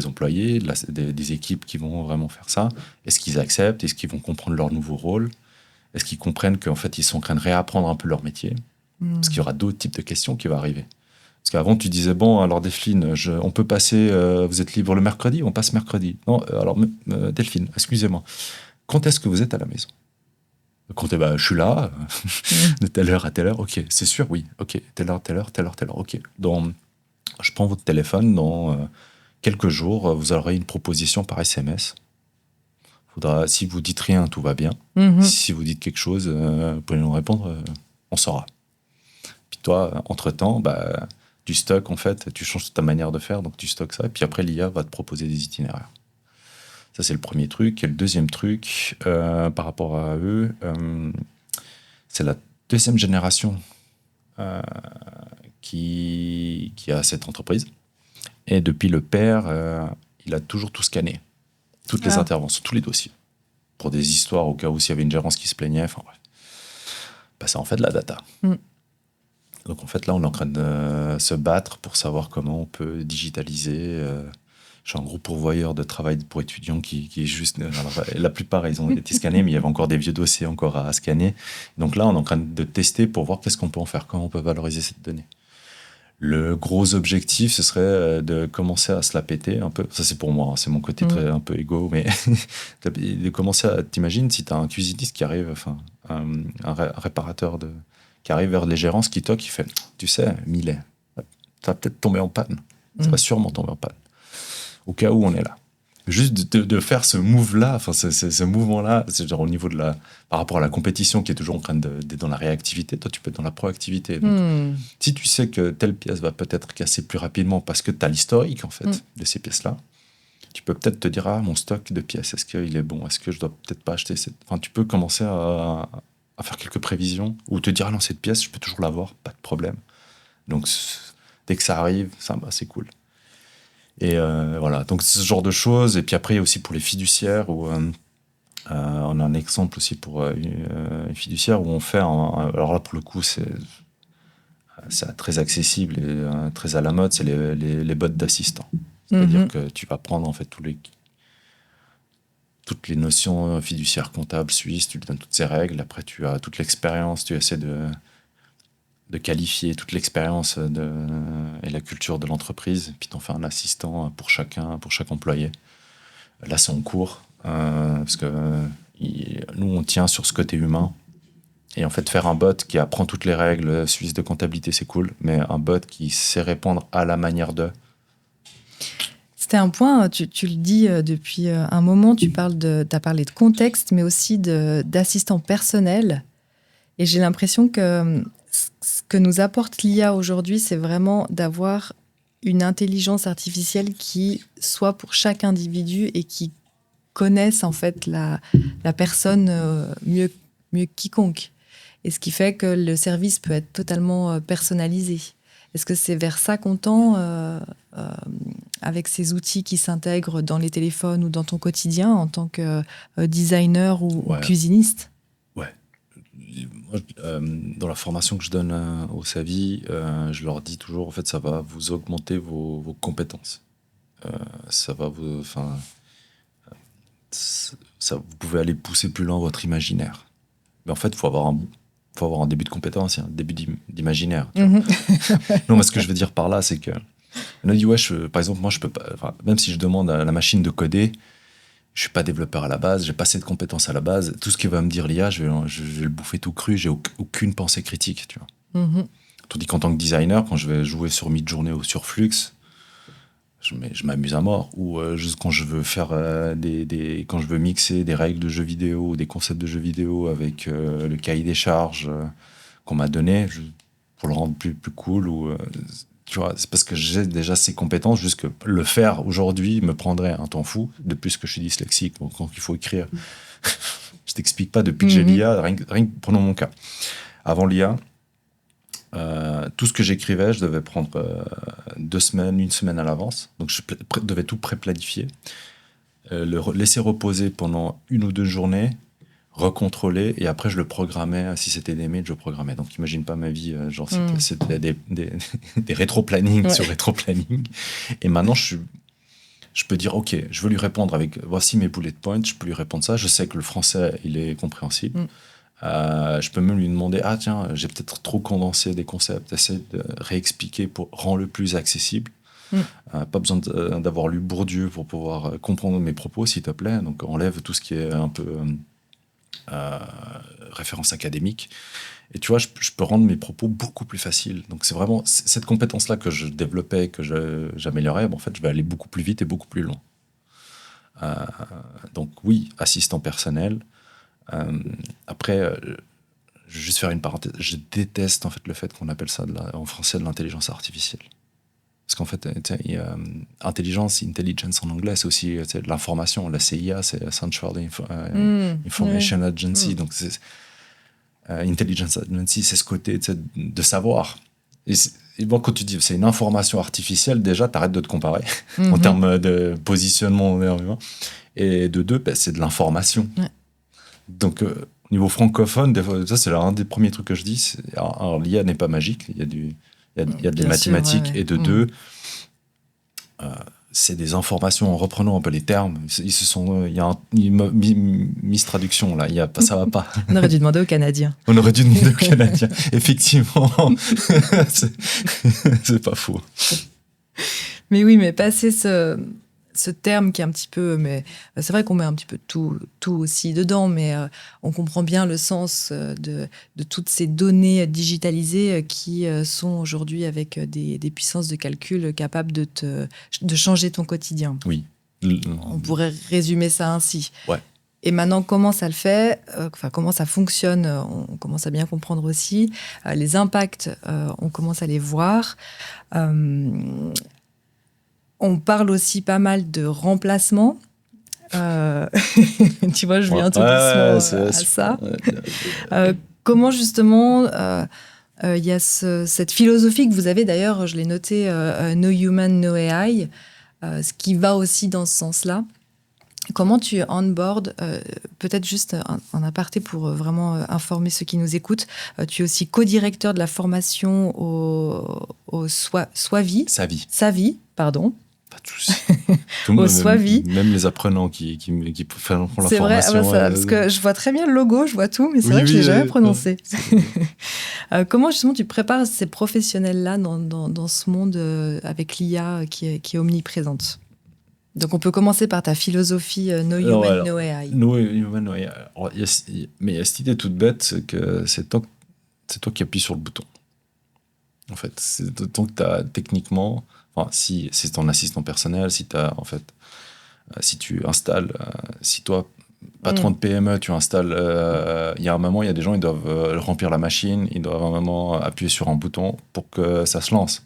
B: employés, des équipes qui vont vraiment faire ça. Est-ce qu'ils acceptent? Est-ce qu'ils vont comprendre leur nouveau rôle? Est-ce qu'ils comprennent qu'en fait, ils sont en train de réapprendre un peu leur métier? Parce qu'il y aura d'autres types de questions qui vont arriver. Parce qu'avant, tu disais, bon, alors Delphine, on peut passer, vous êtes libre le mercredi? On passe mercredi. Non, alors Delphine, excusez-moi, quand est-ce que vous êtes à la maison? Quand je suis là, de telle heure à telle heure, ok, c'est sûr, oui, ok, telle heure, ok. Donc, je prends votre téléphone, dans quelques jours, vous aurez une proposition par SMS. Si vous dites rien, tout va bien. Si vous dites quelque chose, vous pouvez nous répondre, on saura. Puis toi, entre-temps, tu stockes, en fait, tu changes ta manière de faire, donc tu stockes ça, et puis après, l'IA va te proposer des itinéraires. Ça, c'est le premier truc. Et le deuxième truc, par rapport à eux, c'est la deuxième génération qui a cette entreprise. Et depuis le père, il a toujours tout scanné. Toutes les interventions, tous les dossiers. Pour des histoires, au cas où s'il y avait une gérance qui se plaignait. Enfin bref. Ça en fait de la data. Donc en fait, là, on est en train de se battre pour savoir comment on peut digitaliser. J'ai un gros pourvoyeur de travail pour étudiants qui est juste... Alors, la plupart, ils ont été scannés, mais il y avait encore des vieux dossiers encore à scanner. Donc là, on est en train de tester pour voir qu'est-ce qu'on peut en faire, comment on peut valoriser cette donnée. Le gros objectif, ce serait de commencer à se la péter un peu. Ça, c'est pour moi, c'est mon côté un peu égo, mais de commencer à... T'imagines si tu as un cuisiniste qui arrive, enfin, un réparateur qui arrive vers les gérances, qui toque, qui fait, tu sais, Millet, ça va peut-être tomber en panne. Ça va sûrement tomber en panne. Au cas où on est là. Juste de faire ce move-là, enfin ce mouvement-là, c'est genre au niveau par rapport à la compétition qui est toujours en train d'être dans la réactivité, toi tu peux être dans la proactivité. Donc, si tu sais que telle pièce va peut-être casser plus rapidement parce que tu as l'historique en fait de ces pièces-là, tu peux peut-être te dire mon stock de pièces, est-ce qu'il est bon? Est-ce que je dois peut-être pas acheter cette... Enfin, tu peux commencer à faire quelques prévisions ou te dire non, cette pièce, je peux toujours l'avoir, pas de problème. Donc dès que ça arrive, c'est cool. Et voilà, donc ce genre de choses. Et puis après, il y a aussi pour les fiduciaires, où on a un exemple aussi pour une fiduciaire où on fait, alors là pour le coup, c'est très accessible et très à la mode, c'est les bots d'assistants. C'est-à-dire que tu vas prendre en fait toutes les notions fiduciaires comptables suisses, tu lui donnes toutes ces règles, après tu as toute l'expérience, tu essaies de qualifier toute l'expérience et la culture de l'entreprise, puis t'en fais un assistant pour chaque employé. Là, c'est en cours, parce que nous, on tient sur ce côté humain. Et en fait, faire un bot qui apprend toutes les règles suisses de comptabilité, c'est cool, mais un bot qui sait répondre à la manière de...
A: C'était un point, tu le dis depuis un moment, tu as parlé de contexte, mais aussi d'assistant personnel. Et j'ai l'impression que ce que nous apporte l'IA aujourd'hui, c'est vraiment d'avoir une intelligence artificielle qui soit pour chaque individu et qui connaisse en fait la personne mieux que quiconque. Et ce qui fait que le service peut être totalement personnalisé. Est-ce que c'est vers ça qu'on tend avec ces outils qui s'intègrent dans les téléphones ou dans ton quotidien en tant que designer ou cuisiniste?
B: Ouais. Moi, dans la formation que je donne au SAVI, je leur dis toujours, en fait, ça va vous augmenter vos compétences. Ça va vous... Enfin, vous pouvez aller pousser plus loin votre imaginaire. Mais en fait, il faut avoir un début de compétence et un début d'imaginaire. Non, mais ce que je veux dire par là, c'est que... On a dit, par exemple, moi, je peux pas... Même si je demande à la machine de coder, je suis pas développeur à la base, j'ai pas assez de compétences à la base. Tout ce que va me dire l'IA, je vais le bouffer tout cru, j'ai aucune pensée critique, tu vois. Tandis qu'en tant que designer, quand je vais jouer sur Midjourney ou sur Flux, je m'amuse à mort. Ou juste quand je veux faire quand je veux mixer des règles de jeux vidéo ou des concepts de jeux vidéo avec le cahier des charges qu'on m'a donné pour le rendre plus cool. Tu vois, c'est parce que j'ai déjà ces compétences, juste que le faire aujourd'hui me prendrait un temps fou, de plus que je suis dyslexique, donc quand il faut écrire. Je t'explique pas, depuis que j'ai l'IA, rien que prenons mon cas. Avant l'IA, tout ce que j'écrivais, je devais prendre 2 semaines, 1 semaine à l'avance. Donc, je devais tout pré-planifier, le laisser reposer pendant 1 ou 2 journées, recontrôler, et après, je le programmais. Si c'était des mails, je programmais. Donc, imagine pas ma vie, genre, c'était des rétro-planning sur rétro-planning. Et maintenant, je peux dire, OK, je veux lui répondre avec, voici mes bullet points, je peux lui répondre ça. Je sais que le français, il est compréhensible. Je peux même lui demander, ah tiens, j'ai peut-être trop condensé des concepts, essayer de réexpliquer pour rendre le plus accessible. Pas besoin d'avoir lu Bourdieu pour pouvoir comprendre mes propos, s'il te plaît. Donc enlève tout ce qui est un peu référence académique. Et tu vois, je peux rendre mes propos beaucoup plus faciles. Donc c'est vraiment cette compétence-là que je développais, que j'améliorais. En fait, je vais aller beaucoup plus vite et beaucoup plus loin. Donc oui, assistant personnel. Après, je vais juste faire une parenthèse. Je déteste en fait le fait qu'on appelle ça en français de l'intelligence artificielle. Parce qu'en fait, intelligence en anglais, c'est aussi de l'information. La CIA, c'est Central Information Agency. Donc, Intelligence Agency, c'est ce côté de savoir. Et bon, quand tu dis c'est une information artificielle, déjà, tu arrêtes de te comparer en termes de positionnement. Et de deux, c'est de l'information. Donc, au niveau francophone, ça, c'est un des premiers trucs que je dis. Alors, l'IA n'est pas magique. Il y a des mathématiques. Et de deux, c'est des informations. En reprenant un peu les termes, il y a une mistraduction, là. Ça va pas.
A: On aurait dû demander aux Canadiens.
B: Effectivement. C'est pas faux.
A: Mais oui, mais passer ce terme qui est un petit peu... Mais c'est vrai qu'on met un petit peu tout aussi dedans, mais on comprend bien le sens de toutes ces données digitalisées qui sont aujourd'hui avec des puissances de calcul capables de changer ton quotidien.
B: Oui.
A: On pourrait résumer ça ainsi.
B: Ouais.
A: Et maintenant, comment ça le fait, comment ça fonctionne, on commence à bien comprendre aussi. Les impacts, on commence à les voir. On parle aussi pas mal de remplacement. Tu vois, je viens tout doucement à ça. Comment justement, il y a cette philosophie que vous avez, d'ailleurs, je l'ai noté, No Human, No AI, ce qui va aussi dans ce sens-là. Comment tu onboard, peut-être juste un aparté pour vraiment informer ceux qui nous écoutent, tu es aussi co-directeur de la formation au SWAVI, pardon.
B: Pas tous.
A: Au SWAVI.
B: Même les apprenants qui font la formation.
A: C'est vrai, parce que je vois très bien le logo, je vois tout, mais c'est vrai que je ne l'ai jamais prononcé. Comment justement tu prépares ces professionnels-là dans ce monde avec l'IA qui est omniprésente? Donc on peut commencer par ta philosophie No Human, No AI.
B: No Human, No AI. Mais il y a cette idée toute bête, c'est que c'est toi qui appuies sur le bouton. En fait, c'est tant que tu as techniquement... Enfin, si c'est ton assistant personnel, si tu installes, si toi, patron de PME, tu installes, il y a un moment, il y a des gens, ils doivent remplir la machine, ils doivent à un moment appuyer sur un bouton pour que ça se lance.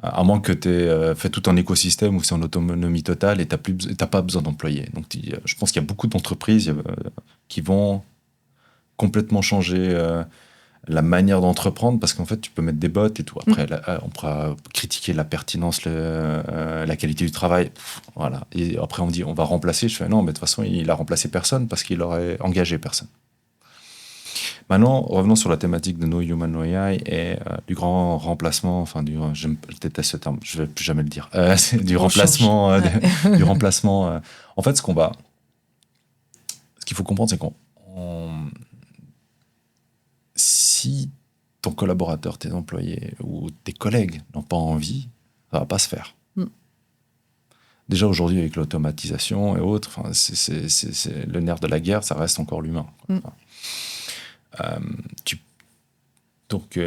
B: À moins que tu aies fait tout un écosystème où c'est en autonomie totale et tu n'as pas besoin d'employés. Donc, je pense qu'il y a beaucoup d'entreprises qui vont complètement changer la manière d'entreprendre, parce qu'en fait, tu peux mettre des bots et tout. Après, on pourra critiquer la pertinence, la qualité du travail. Voilà. Et après, on dit, on va remplacer. Je fais, non, mais de toute façon, il a remplacé personne parce qu'il aurait engagé personne. Maintenant, revenons sur la thématique de No Human, No AI et du grand remplacement, je déteste ce terme, je ne vais plus jamais le dire, c'est du remplacement. Du remplacement. En fait, ce qu'il faut comprendre, c'est si ton collaborateur, tes employés ou tes collègues n'ont pas envie, ça ne va pas se faire. Déjà aujourd'hui, avec l'automatisation et autres, c'est le nerf de la guerre, ça reste encore l'humain. Donc,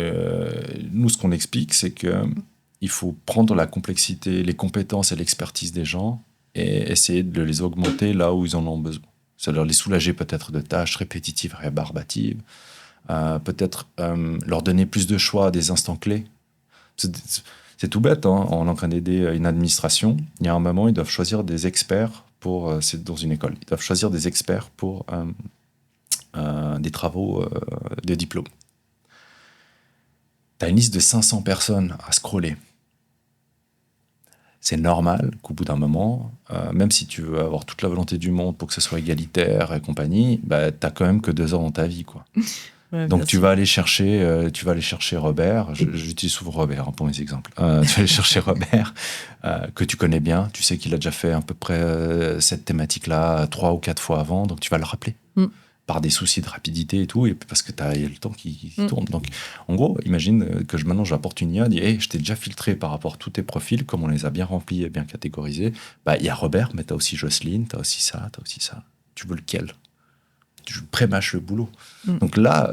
B: nous, ce qu'on explique, c'est qu'il faut prendre la complexité, les compétences et l'expertise des gens et essayer de les augmenter là où ils en ont besoin. C'est-à-dire les soulager peut-être de tâches répétitives, rébarbatives, peut-être leur donner plus de choix à des instants clés. C'est tout bête, hein, on est en train d'aider une administration. Il y a un moment, ils doivent choisir des experts c'est dans une école, ils doivent choisir des experts pour des travaux de diplôme. as une liste de 500 personnes à scroller. C'est normal qu'au bout d'un moment, même si tu veux avoir toute la volonté du monde pour que ce soit égalitaire et compagnie, bah, tu n'as quand même que 2 heures dans ta vie, quoi.
A: Ouais,
B: Donc
A: bien
B: tu
A: sûr.
B: vas aller chercher Robert. J'utilise souvent Robert pour mes exemples. Tu vas aller chercher Robert que tu connais bien. Tu sais qu'il a déjà fait à peu près cette thématique-là 3 ou 4 fois avant. Donc tu vas le rappeler par des soucis de rapidité et tout, et parce que tu as le temps qui tourne. Donc en gros, imagine que maintenant j'apporte une IA, dis hey, je t'ai déjà filtré par rapport à tous tes profils, comme on les a bien remplis et bien catégorisés. Bah il y a Robert, mais tu as aussi Jocelyne, tu as aussi ça, tu as aussi ça. Tu veux lequel? Tu pré-mâches le boulot. Donc là,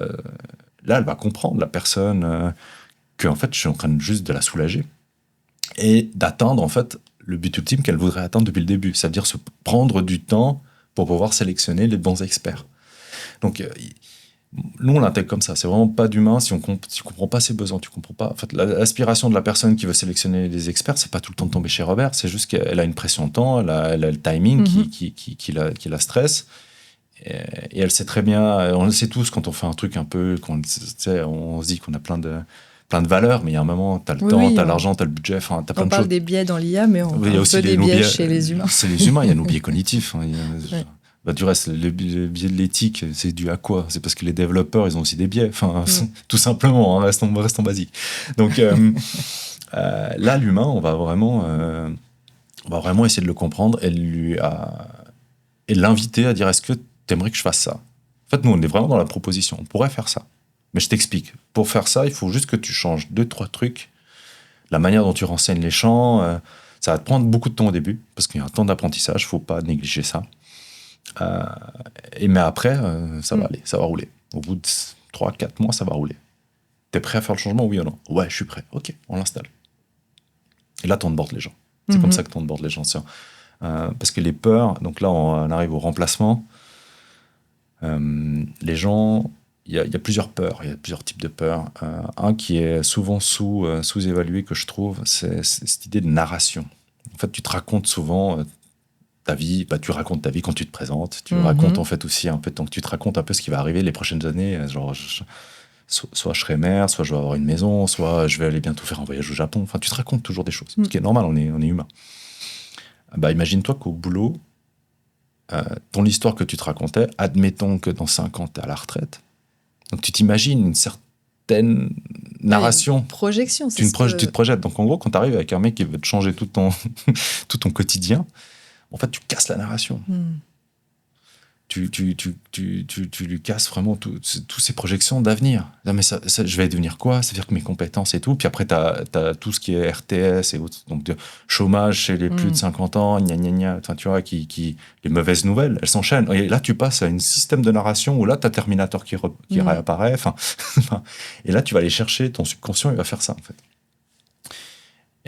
B: elle va comprendre, la personne, que en fait, je suis en train juste de la soulager et d'atteindre en fait le but ultime qu'elle voudrait atteindre depuis le début, c'est-à-dire se prendre du temps pour pouvoir sélectionner les bons experts. Donc, nous, on l'intègre comme ça. C'est vraiment pas d'humain. Si tu comprends pas ses besoins, tu comprends pas. En fait, l'aspiration de la personne qui veut sélectionner les experts, c'est pas tout le temps de tomber chez Robert. C'est juste qu'elle a une pression de temps, elle a le timing qui la stresse. Et elle sait très bien, on le sait tous quand on fait un truc un peu, on se dit qu'on a plein de valeurs, mais il y a un moment, tu as le temps, tu as l'argent, tu as le budget, tu as plein de choses.
A: On parle des biais dans l'IA, mais on parle aussi des biais chez les humains.
B: C'est les humains, il y a nos biais cognitifs. Du reste, le biais de l'éthique, c'est dû à quoi? C'est parce que les développeurs, ils ont aussi des biais, tout simplement, restons basiques. Donc là, l'humain, on va vraiment essayer de le comprendre et l'inviter à dire est-ce que t'aimerais que je fasse ça? En fait, nous, on est vraiment dans la proposition. On pourrait faire ça. Mais je t'explique. Pour faire ça, il faut juste que tu changes 2-3 trucs. La manière dont tu renseignes les champs, ça va te prendre beaucoup de temps au début, parce qu'il y a un temps d'apprentissage, il ne faut pas négliger ça. Mais après, ça va aller, ça va rouler. Au bout de 3-4 mois, ça va rouler. T'es prêt à faire le changement, oui ou non? Ouais, je suis prêt. Ok, on l'installe. Et là, t'onboardes les gens. C'est comme ça que t'onboardes les gens. Parce que les peurs, donc là, on arrive au remplacement. Les gens, il y a plusieurs peurs, il y a plusieurs types de peurs. Un qui est souvent sous-évalué, que je trouve, c'est cette idée de narration. En fait, tu te racontes souvent ta vie, tu racontes ta vie quand tu te présentes, tu racontes en fait aussi un peu, donc tu te racontes un peu ce qui va arriver les prochaines années, genre soit je serai mère, soit je vais avoir une maison, soit je vais aller bientôt faire un voyage au Japon. Enfin, tu te racontes toujours des choses, ce qui est normal, on est humain. Imagine-toi qu'au boulot, ton histoire que tu te racontais, admettons que dans 5 ans, tu es à la retraite. Donc, tu t'imagines une certaine narration.
A: Une projection, c'est
B: tu te projettes. Donc, en gros, quand tu arrives avec un mec qui veut te changer tout ton quotidien, en fait, tu casses la narration. Tu lui casses vraiment toutes ces projections d'avenir. Non, mais ça, je vais devenir quoi? C'est-à-dire que mes compétences et tout. Puis après, tu as tout ce qui est RTS et autres. Donc, de chômage chez les plus de 50 ans, gna gna gna. Enfin, tu vois, les mauvaises nouvelles, elles s'enchaînent. Et là, tu passes à un système de narration où là, tu as Terminator qui réapparaît. Et là, tu vas aller chercher ton subconscient, il va faire ça, en fait.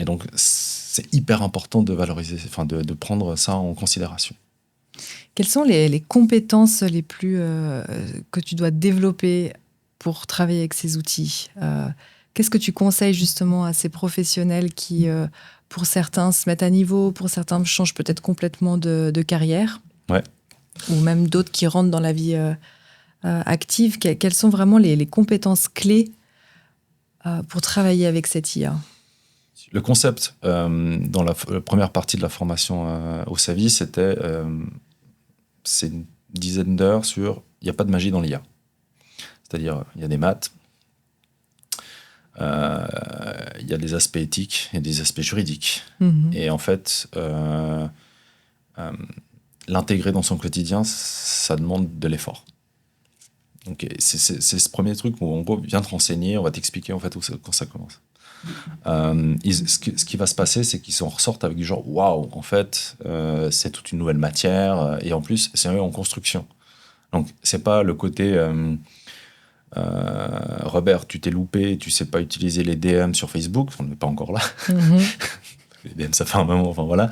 B: Et donc, c'est hyper important de valoriser, de prendre ça en considération.
A: Quelles sont les compétences les plus que tu dois développer pour travailler avec ces outils? Qu'est-ce que tu conseilles justement à ces professionnels qui, pour certains, se mettent à niveau, pour certains changent peut-être complètement de carrière, ou même d'autres qui rentrent dans la vie active? Quelles sont vraiment les compétences clés pour travailler avec cette IA?
B: Le concept dans la première partie de la formation au SAVI, c'est une dizaine d'heures sur il n'y a pas de magie dans l'IA. C'est-à-dire, il y a des maths, il y a des aspects éthiques et des aspects juridiques. Et en fait, l'intégrer dans son quotidien, ça demande de l'effort. Donc, c'est ce premier truc où, en gros, viens te renseigner, on va t'expliquer en fait quand ça commence. Ce qui va se passer, c'est qu'ils s'en ressortent avec du genre waouh, en fait, c'est toute une nouvelle matière, et en plus, c'est en construction. Donc, c'est pas le côté Robert, tu t'es loupé, tu sais pas utiliser les DM sur Facebook, on n'est pas encore là. Les DM, ça fait un moment, enfin voilà.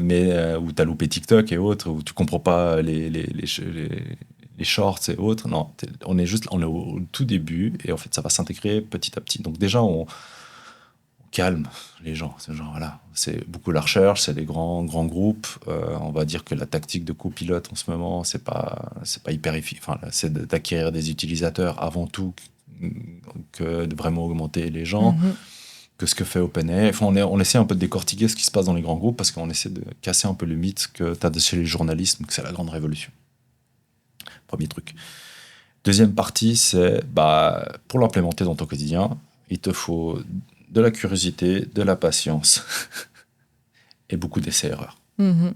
B: Mais où tu as loupé TikTok et autres, où tu comprends pas les shorts et autres. Non, on est au tout début, et en fait, ça va s'intégrer petit à petit. Donc déjà, on calme les gens. C'est genre, voilà, c'est beaucoup la recherche, c'est les grands groupes. On va dire que la tactique de copilote en ce moment, c'est pas hyper efficace. Enfin, c'est d'acquérir des utilisateurs avant tout que de vraiment augmenter les gens,
A: Mhm.
B: que ce que fait OpenAI. Enfin, on essaie un peu de décortiquer ce qui se passe dans les grands groupes parce qu'on essaie de casser un peu le mythe que tu as chez les journalistes, que c'est la grande révolution. Premier truc. Deuxième partie, c'est pour l'implémenter dans ton quotidien, il te faut de la curiosité, de la patience et beaucoup d'essais-erreurs
A: Mhm.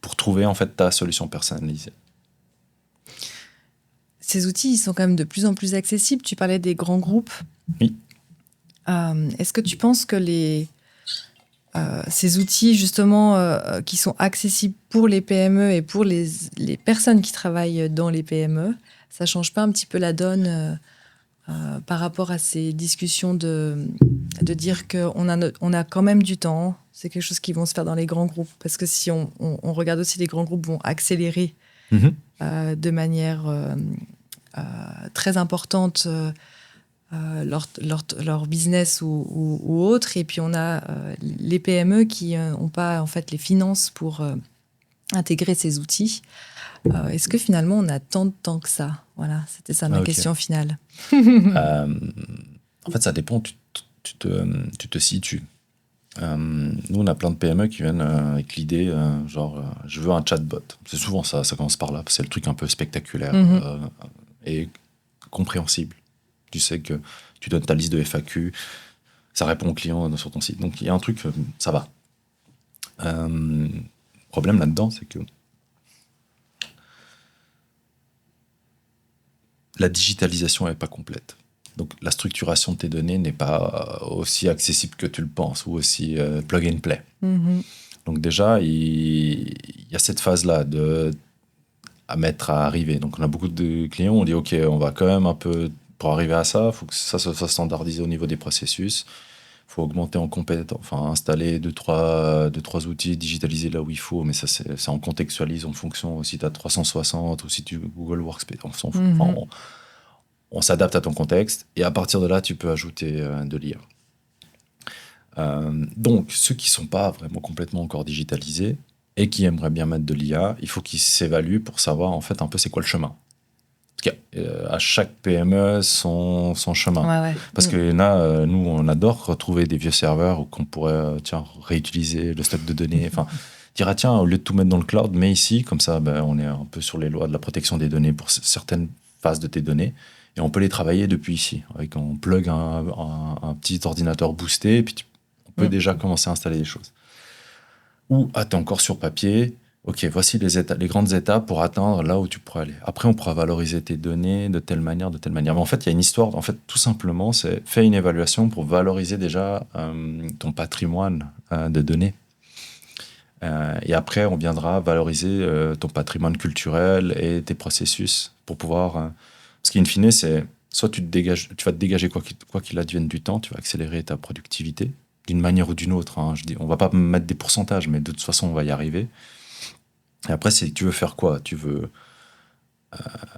B: pour trouver en fait ta solution personnalisée.
A: Ces outils, ils sont quand même de plus en plus accessibles. Tu parlais des grands groupes.
B: Oui.
A: Est-ce que tu penses que ces outils, justement, qui sont accessibles pour les PME et pour les personnes qui travaillent dans les PME, ça ne change pas un petit peu la donne par rapport à ces discussions de dire qu'on a quand même du temps? C'est quelque chose qui vont se faire dans les grands groupes. Parce que si on regarde aussi, les grands groupes vont accélérer de manière très importante leur business ou autre. Et puis on a les PME qui n'ont pas en fait les finances pour intégrer ces outils. Est-ce que finalement on a tant de temps que ça? Voilà, c'était ça ma question finale.
B: En fait, ça dépend, tu te situes. Nous, on a plein de PME qui viennent avec l'idée, je veux un chatbot. C'est souvent ça commence par là, c'est le truc un peu spectaculaire et compréhensible. Tu sais que tu donnes ta liste de FAQ, ça répond aux clients sur ton site. Donc, il y a un truc, ça va. Le problème là-dedans, c'est que la digitalisation n'est pas complète. Donc, la structuration de tes données n'est pas aussi accessible que tu le penses ou aussi plug and play. Donc, déjà, il y a cette phase-là à mettre à arriver. Donc, on a beaucoup de clients, on dit, OK, on va quand même un peu, pour arriver à ça, il faut que ça soit standardisé au niveau des processus. Il faut augmenter en compétences, enfin, installer deux, trois outils, digitaliser là où il faut, mais ça en contextualise en fonction si tu as 360 ou si tu Google Workspace. On s'adapte à ton contexte et à partir de là, tu peux ajouter de l'IA. Donc, ceux qui ne sont pas vraiment complètement encore digitalisés et qui aimeraient bien mettre de l'IA, il faut qu'ils s'évaluent pour savoir en fait un peu c'est quoi le chemin. Parce qu'à chaque PME, son chemin.
A: Ouais.
B: Parce que nous, on adore retrouver des vieux serveurs qu'on pourrait réutiliser le stock de données. Enfin, dire, tiens, au lieu de tout mettre dans le cloud, mets ici, comme ça, on est un peu sur les lois de la protection des données pour certaines phases de tes données. Et on peut les travailler depuis ici. On plug un petit ordinateur boosté, et puis on peut déjà commencer à installer des choses. Ou, t'es encore sur papier. OK, voici les grandes étapes pour atteindre là où tu pourrais aller. Après, on pourra valoriser tes données de telle manière, de telle manière. Mais en fait, il y a une histoire. En fait, tout simplement, c'est faire une évaluation pour valoriser déjà ton patrimoine de données. Et après, on viendra valoriser ton patrimoine culturel et tes processus pour pouvoir... Parce qu'in fine, c'est soit tu vas te dégager quoi qu'il advienne du temps, tu vas accélérer ta productivité d'une manière ou d'une autre. On ne va pas mettre des pourcentages, mais de toute façon, on va y arriver. Et après, tu veux faire quoi? Tu veux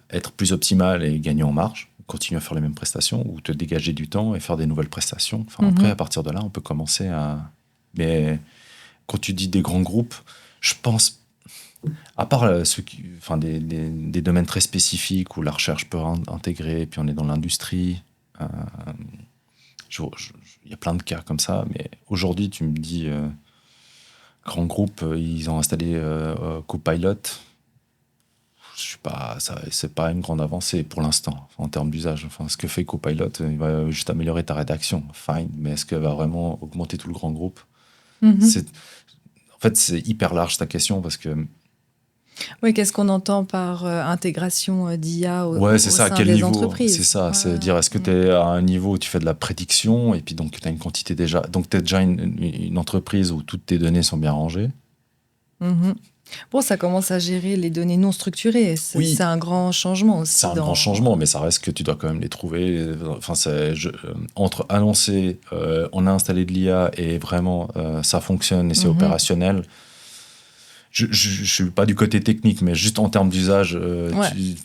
B: être plus optimal et gagner en marge, continuer à faire les mêmes prestations, ou te dégager du temps et faire des nouvelles prestations. Après, à partir de là, on peut commencer à... Mais quand tu dis des grands groupes, je pense... À part des domaines très spécifiques où la recherche peut intégrer, puis on est dans l'industrie, il y a plein de cas comme ça, mais aujourd'hui, tu me dis, grands groupes, ils ont installé Copilot. C'est pas une grande avancée pour l'instant, en termes d'usage. Ce que fait Copilot, il va juste améliorer ta rédaction, fine, mais est-ce qu'elle va vraiment augmenter tout le grand groupe? En fait, c'est hyper large ta question parce que...
A: Oui, qu'est-ce qu'on entend par intégration d'IA
B: au sein des entreprises? C'est ça, c'est dire, est-ce que tu es à un niveau où tu fais de la prédiction et puis donc tu as une quantité déjà... Donc tu es déjà une entreprise où toutes tes données sont bien rangées.
A: Bon, ça commence à gérer les données non structurées. C'est un grand changement aussi.
B: C'est un grand changement, mais ça reste que tu dois quand même les trouver. Enfin, entre annoncer, on a installé de l'IA et vraiment ça fonctionne et c'est opérationnel. Je ne suis pas du côté technique, mais juste en termes d'usage.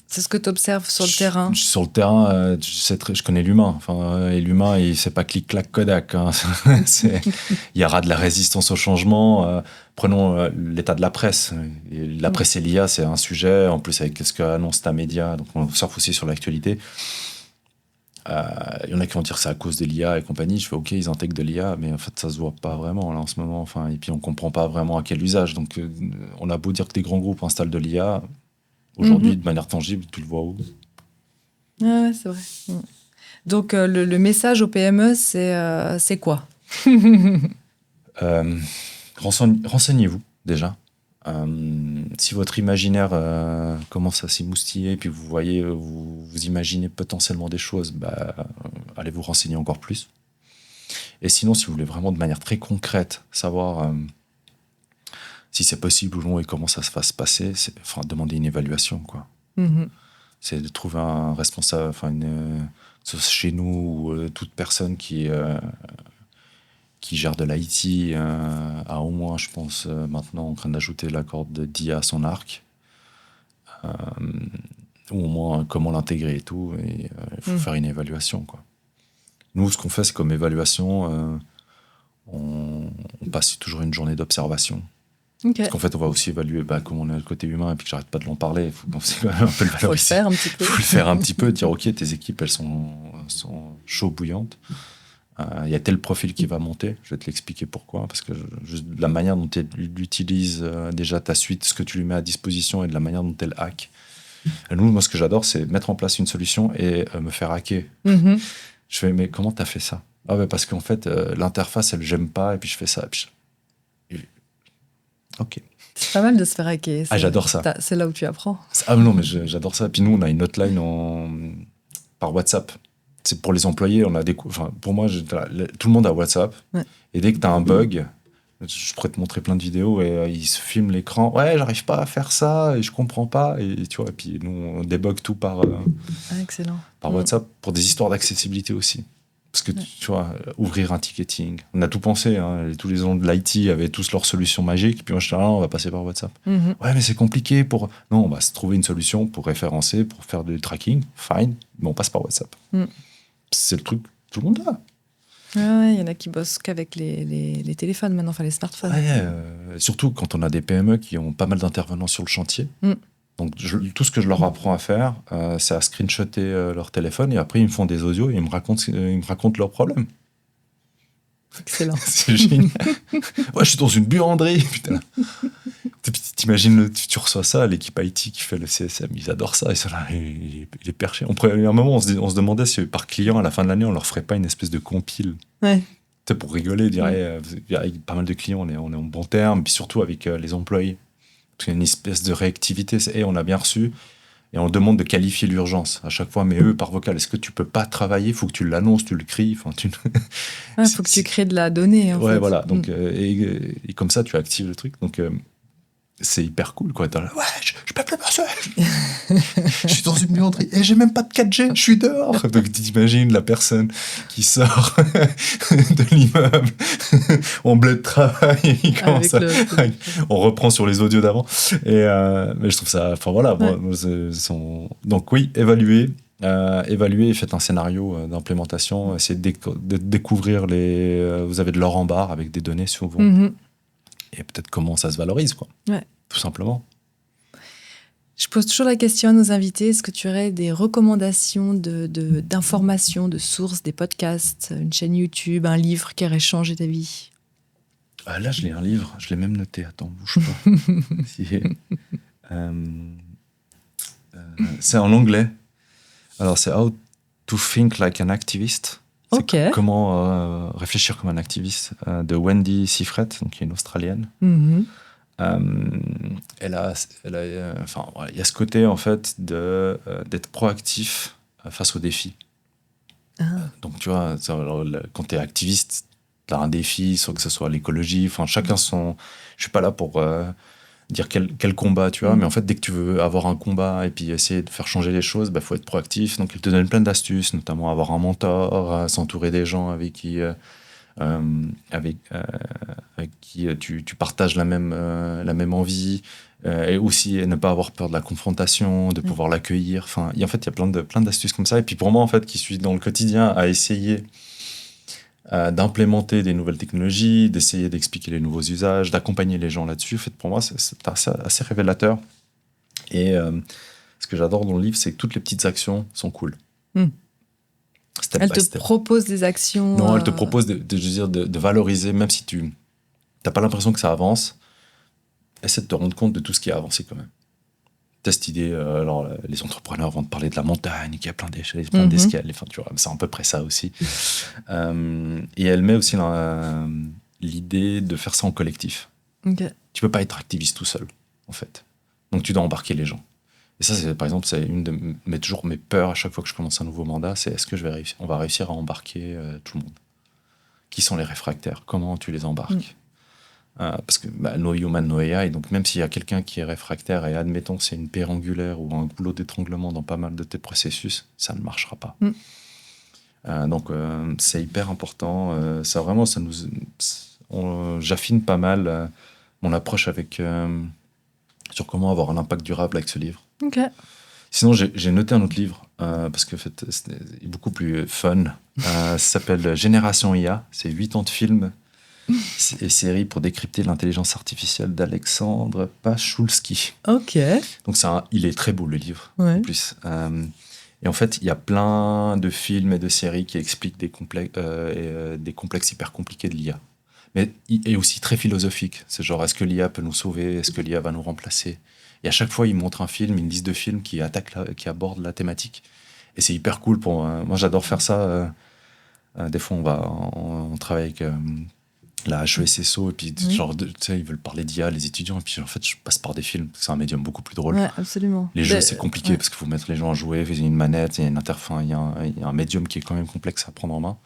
A: C'est ce que tu observes sur le terrain.
B: Sur le terrain, je connais l'humain. Et l'humain, c'est pas clic-clac Kodak. Il y aura de la résistance au changement. Prenons l'état de la presse. Et la presse et l'IA, c'est un sujet. En plus, avec ce qu'annonce ta média, donc on surfe aussi sur l'actualité. Il y en a qui vont dire que c'est à cause de l'IA et compagnie. Je fais OK, ils intègrent de l'IA, mais en fait, ça se voit pas vraiment là en ce moment. Enfin, et puis on comprend pas vraiment à quel usage. Donc, on a beau dire que des grands groupes installent de l'IA, aujourd'hui, de manière tangible, tu le vois où?
A: Ah ouais, c'est vrai. Donc, le message au PME, c'est quoi?
B: Renseignez-vous déjà. Si votre imaginaire commence à s'émoustiller, puis vous voyez, vous imaginez potentiellement des choses, allez vous renseigner encore plus. Et sinon, si vous voulez vraiment de manière très concrète savoir si c'est possible ou non et comment ça va se passer, demander une évaluation, quoi. C'est de trouver un responsable, que ce soit chez nous ou toute personne qui gère de l'IT a au moins, je pense, maintenant en train d'ajouter la corde d'IA à son arc. Ou au moins comment l'intégrer et tout. Et il faut faire une évaluation, quoi. Nous, ce qu'on fait, c'est comme évaluation, on passe toujours une journée d'observation.
A: Okay.
B: Parce qu'en fait, on va aussi évaluer comment on est le côté humain et puis que j'arrête pas de l'en parler. Il faut quand même un peu le valoriser.
A: Faut le faire un petit peu.
B: Faut le faire un petit peu, dire OK, tes équipes, elles sont chaudes bouillantes. Il y a tel profil qui va monter. Je vais te l'expliquer pourquoi. Parce que juste la manière dont tu utilises déjà ta suite, ce que tu lui mets à disposition et de la manière dont elle hack. Et nous, moi, ce que j'adore, c'est mettre en place une solution et me faire hacker. Je fais, mais comment t'as fait ça? Ah ouais, parce qu'en fait, l'interface, elle, j'aime pas, et puis je fais ça. Ok.
A: C'est pas mal de se faire hacker.
B: J'adore ça.
A: C'est là où tu apprends.
B: Ah non, mais j'adore ça. Puis nous, on a une hotline par WhatsApp. C'est pour les employés. On a pour moi, tout le monde a WhatsApp. Ouais. Et dès que tu as un bug, je pourrais te montrer plein de vidéos et ils se filment l'écran. Ouais, j'arrive pas à faire ça et je comprends pas. Et tu vois, et puis nous, on débug tout par WhatsApp pour des histoires d'accessibilité aussi. Parce que, tu vois, ouvrir un ticketing, on a tout pensé. Hein, tous les gens de l'IT avaient tous leurs solutions magiques. Puis moi, je dis, on va passer par WhatsApp. Ouais, mais c'est compliqué. Non, on va se trouver une solution pour référencer, pour faire du tracking. Fine, mais on passe par WhatsApp. C'est le truc, tout le monde a.
A: Ouais, il y en a qui bossent qu'avec les téléphones maintenant, les smartphones.
B: Ouais, surtout quand on a des PME qui ont pas mal d'intervenants sur le chantier. Donc, tout ce que je leur apprends à faire, c'est à screenshotter leur téléphone et après, ils me font des audios et ils me racontent leurs problèmes.
A: Excellent.
B: C'est génial. Ouais, je suis dans une buanderie, putain. T'imagines, tu reçois ça, l'équipe IT qui fait le CSM, ils adorent ça, il est perché. À un moment, on se demandait si par client, à la fin de l'année, on leur ferait pas une espèce de compile.
A: Ouais.
B: Pour rigoler, je dirais, avec pas mal de clients, on est en bon terme, puis surtout avec les employés. Parce qu'il y a une espèce de réactivité, on a bien reçu, et on demande de qualifier l'urgence à chaque fois, mais eux, par vocal, est-ce que tu peux pas travailler? Il faut que tu l'annonces, tu le cries.
A: Il faut que tu crées de la donnée.
B: Ouais, voilà. Donc, et comme ça, tu actives le truc. Donc, c'est hyper cool, quoi. Là, ouais, je peux plus passer. Je suis dans une buanderie et j'ai même pas de 4G, je suis dehors. Donc, tu t'imagines la personne qui sort de l'immeuble en blé de travail et qui commence on reprend sur les audios d'avant. Mais je trouve ça... Enfin, voilà. Ouais. Donc, oui, évaluer, faites un scénario d'implémentation, essayez de découvrir vous avez de l'or en barre avec des données souvent. Et peut-être comment ça se valorise, quoi.
A: Ouais.
B: Tout simplement.
A: Je pose toujours la question à nos invités, est-ce que tu aurais des recommandations d'informations, de sources, des podcasts, une chaîne YouTube, un livre qui aurait changé ta vie?
B: Là, je lis un livre, je l'ai même noté, attends, bouge pas. C'est en anglais. Alors, c'est How to Think Like an Activist.
A: Ok.
B: Comment réfléchir comme un activiste de Wendy Sifret, donc qui est une Australienne. Il y a ce côté en fait d'être proactif face aux défis. Donc tu vois, quand tu es activiste, tu as un défi, soit que ce soit l'écologie, chacun son... Je suis pas là pour dire quel combat tu as, mais en fait dès que tu veux avoir un combat et puis essayer de faire changer les choses, faut être proactif. Donc il te donne plein d'astuces, notamment avoir un mentor, s'entourer des gens avec qui tu partages la même envie, et aussi ne pas avoir peur de la confrontation, de pouvoir l'accueillir. En fait, il y a plein d'astuces comme ça. Et puis pour moi, en fait, qui suis dans le quotidien à essayer d'implémenter des nouvelles technologies, d'essayer d'expliquer les nouveaux usages, d'accompagner les gens là-dessus, en fait, pour moi, c'est assez révélateur. Et ce que j'adore dans le livre, c'est que toutes les petites actions sont cool. step
A: Elle
B: by
A: te
B: step.
A: propose des actions.
B: Non, elle te propose de valoriser, même si tu n'as pas l'impression que ça avance, essaie de te rendre compte de tout ce qui a avancé quand même. T'as cette idée, alors les entrepreneurs vont te parler de la montagne, qu'il y a plein d'échelles, plein d'escales, enfin, tu vois, c'est à peu près ça aussi. Et elle met aussi l'idée de faire ça en collectif.
A: Okay.
B: Tu peux pas être activiste tout seul, en fait. Donc tu dois embarquer les gens. Et ça, par exemple, c'est une de mes peurs à chaque fois que je commence un nouveau mandat, c'est est-ce que on va réussir à embarquer tout le monde? Qui sont les réfractaires? Comment tu les embarques? Parce que no human, no AI, donc même s'il y a quelqu'un qui est réfractaire et admettons c'est une pierre angulaire ou un goulot d'étranglement dans pas mal de tes processus, ça ne marchera pas. Donc c'est hyper important. Ça vraiment, j'affine pas mal mon approche sur comment avoir un impact durable avec ce livre.
A: Okay.
B: Sinon, j'ai noté un autre livre parce que en fait, c'est beaucoup plus fun. Ça s'appelle Génération IA. C'est 8 ans de films et séries pour décrypter l'intelligence artificielle d'Alexandre Pachulski.
A: Ok.
B: Donc il est très beau le livre en plus. Et en fait, il y a plein de films et de séries qui expliquent des complexes hyper compliqués de l'IA. Mais il est aussi très philosophique. C'est genre, est-ce que l'IA peut nous sauver? Est-ce que l'IA va nous remplacer? Et à chaque fois, il montre un film, une liste de films qui abordent la thématique. Et c'est hyper cool pour moi. J'adore faire ça. Des fois, on travaille avec la HESSO et puis genre, tu sais, ils veulent parler d'IA, les étudiants. Et puis en fait, je passe par des films. C'est un médium beaucoup plus drôle.
A: Ouais, absolument.
B: Les jeux, c'est compliqué parce qu'il faut mettre les gens à jouer. Il y a une manette, il y a une interface, il y a un médium qui est quand même complexe à prendre en main.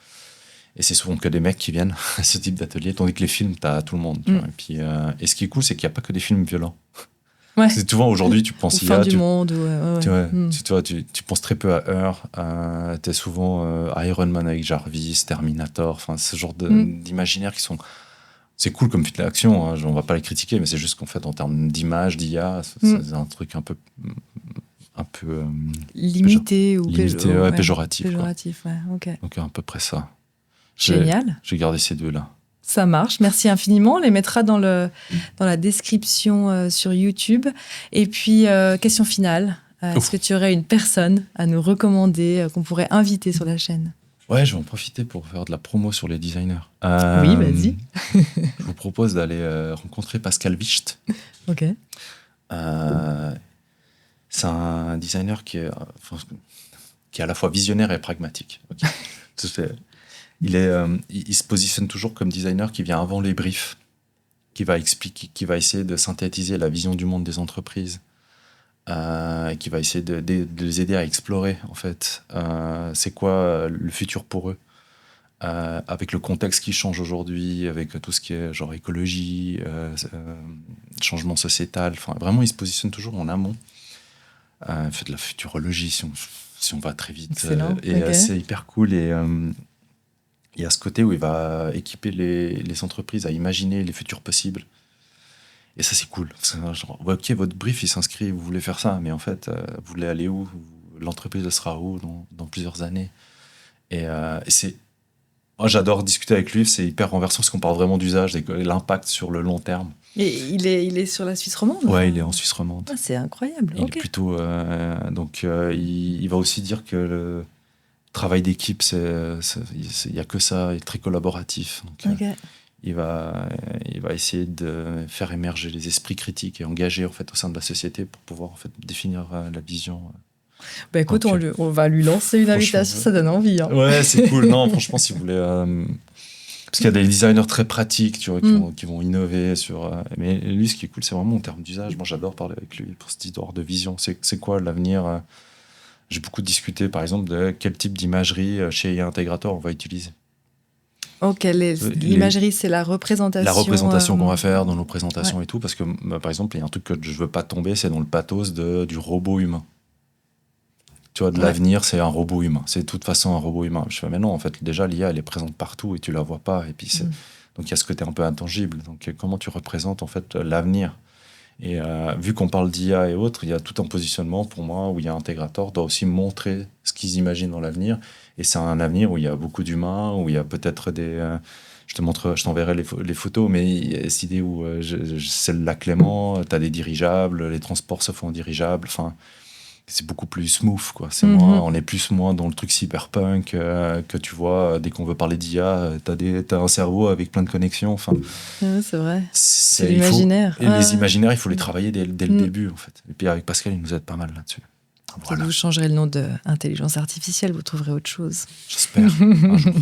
B: Et c'est souvent que des mecs qui viennent à ce type d'atelier, tandis que les films, t'as tout le monde. Tu vois. Et puis, et ce qui est cool, c'est qu'il n'y a pas que des films violents.
A: Ouais.
B: C'est souvent aujourd'hui, tu penses
A: IA, du monde.
B: Tu penses très peu à Heure. T'es souvent Iron Man avec Jarvis, Terminator. Enfin, ce genre d'imaginaires qui sont. C'est cool comme film d'action. Hein, on va pas les critiquer, mais c'est juste qu'en fait, en termes d'image, d'IA, c'est un truc un peu
A: limité ou
B: péjoratif.
A: Péjoratif, ouais, ok.
B: Donc à peu près ça.
A: Génial.
B: J'ai gardé ces deux-là.
A: Ça marche, merci infiniment. On les mettra dans la description sur YouTube. Et puis, question finale. Est-ce que tu aurais une personne à nous recommander qu'on pourrait inviter sur la chaîne?
B: Ouais, je vais en profiter pour faire de la promo sur les designers.
A: Oui, vas-y.
B: Je vous propose d'aller rencontrer Pascal Wicht.
A: Ok.
B: C'est un designer qui est à la fois visionnaire et pragmatique. Okay. Il se positionne toujours comme designer qui vient avant les briefs, qui va essayer de synthétiser la vision du monde des entreprises, qui va essayer de les aider à explorer en fait c'est quoi le futur pour eux, avec le contexte qui change aujourd'hui, avec tout ce qui est genre écologie, changement sociétal. Enfin, vraiment, il se positionne toujours en amont. Fait de la futurologie si on va très vite. C'est hyper cool et il y a ce côté où il va équiper les entreprises à imaginer les futurs possibles. Et ça, c'est cool. C'est genre, ok, votre brief, il s'inscrit, vous voulez faire ça, mais en fait, vous voulez aller où? L'entreprise sera où dans plusieurs années? Et c'est... Moi, j'adore discuter avec lui, c'est hyper renversant parce qu'on parle vraiment d'usage et l'impact sur le long terme.
A: Et il est sur la Suisse romande?
B: Ouais, il est en Suisse romande.
A: Ah, c'est incroyable.
B: Il est plutôt... il va aussi dire que le travail d'équipe, il n'y a que ça, il est très collaboratif. Donc, il va essayer de faire émerger les esprits critiques et engagés en fait, au sein de la société pour pouvoir en fait, définir la vision.
A: Bah écoute, donc, on va lui lancer une invitation, ça donne envie. Hein.
B: Ouais, c'est cool. Non, franchement, si vous voulez... parce qu'il y a des designers très pratiques tu vois, qui vont innover sur... mais lui, ce qui est cool, c'est vraiment en termes d'usage. Moi, j'adore parler avec lui pour cette histoire de vision. C'est quoi l'avenir J'ai beaucoup discuté, par exemple, de quel type d'imagerie chez IA Integrator on va utiliser.
A: Ok, l'imagerie, c'est la représentation.
B: La représentation qu'on va faire dans nos présentations et tout. Parce que, par exemple, il y a un truc que je veux pas tomber, c'est dans le pathos du robot humain. Tu vois, de l'avenir, c'est un robot humain. C'est de toute façon un robot humain. Je fais, mais non, en fait, déjà, l'IA, elle est présente partout et tu la vois pas. Et puis, donc, il y a ce côté un peu intangible. Donc, comment tu représentes, en fait, l'avenir? Et vu qu'on parle d'IA et autres, il y a tout un positionnement, pour moi, où il y a Integrator doit aussi montrer ce qu'ils imaginent dans l'avenir. Et c'est un avenir où il y a beaucoup d'humains, où il y a peut-être des... je t'enverrai les photos, mais il y a cette idée où c'est le lac Léman, tu as des dirigeables, les transports se font en dirigeable. Enfin, c'est beaucoup plus smooth, quoi. C'est moins, on est moins dans le truc cyberpunk que tu vois, dès qu'on veut parler d'IA, t'as un cerveau avec plein de connexions. Enfin,
A: ouais, c'est vrai. C'est
B: il faut,
A: l'imaginaire.
B: et les imaginaires, il faut les travailler dès le début, en fait. Et puis avec Pascal, il nous aide pas mal là-dessus.
A: Voilà. Vous changerez le nom d'intelligence artificielle, vous trouverez autre chose.
B: J'espère. Un jour.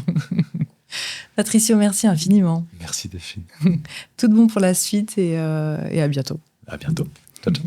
A: Patricio, merci infiniment.
B: Merci Delphine.
A: Tout de bon pour la suite et à bientôt.
B: À bientôt. Ciao, ciao.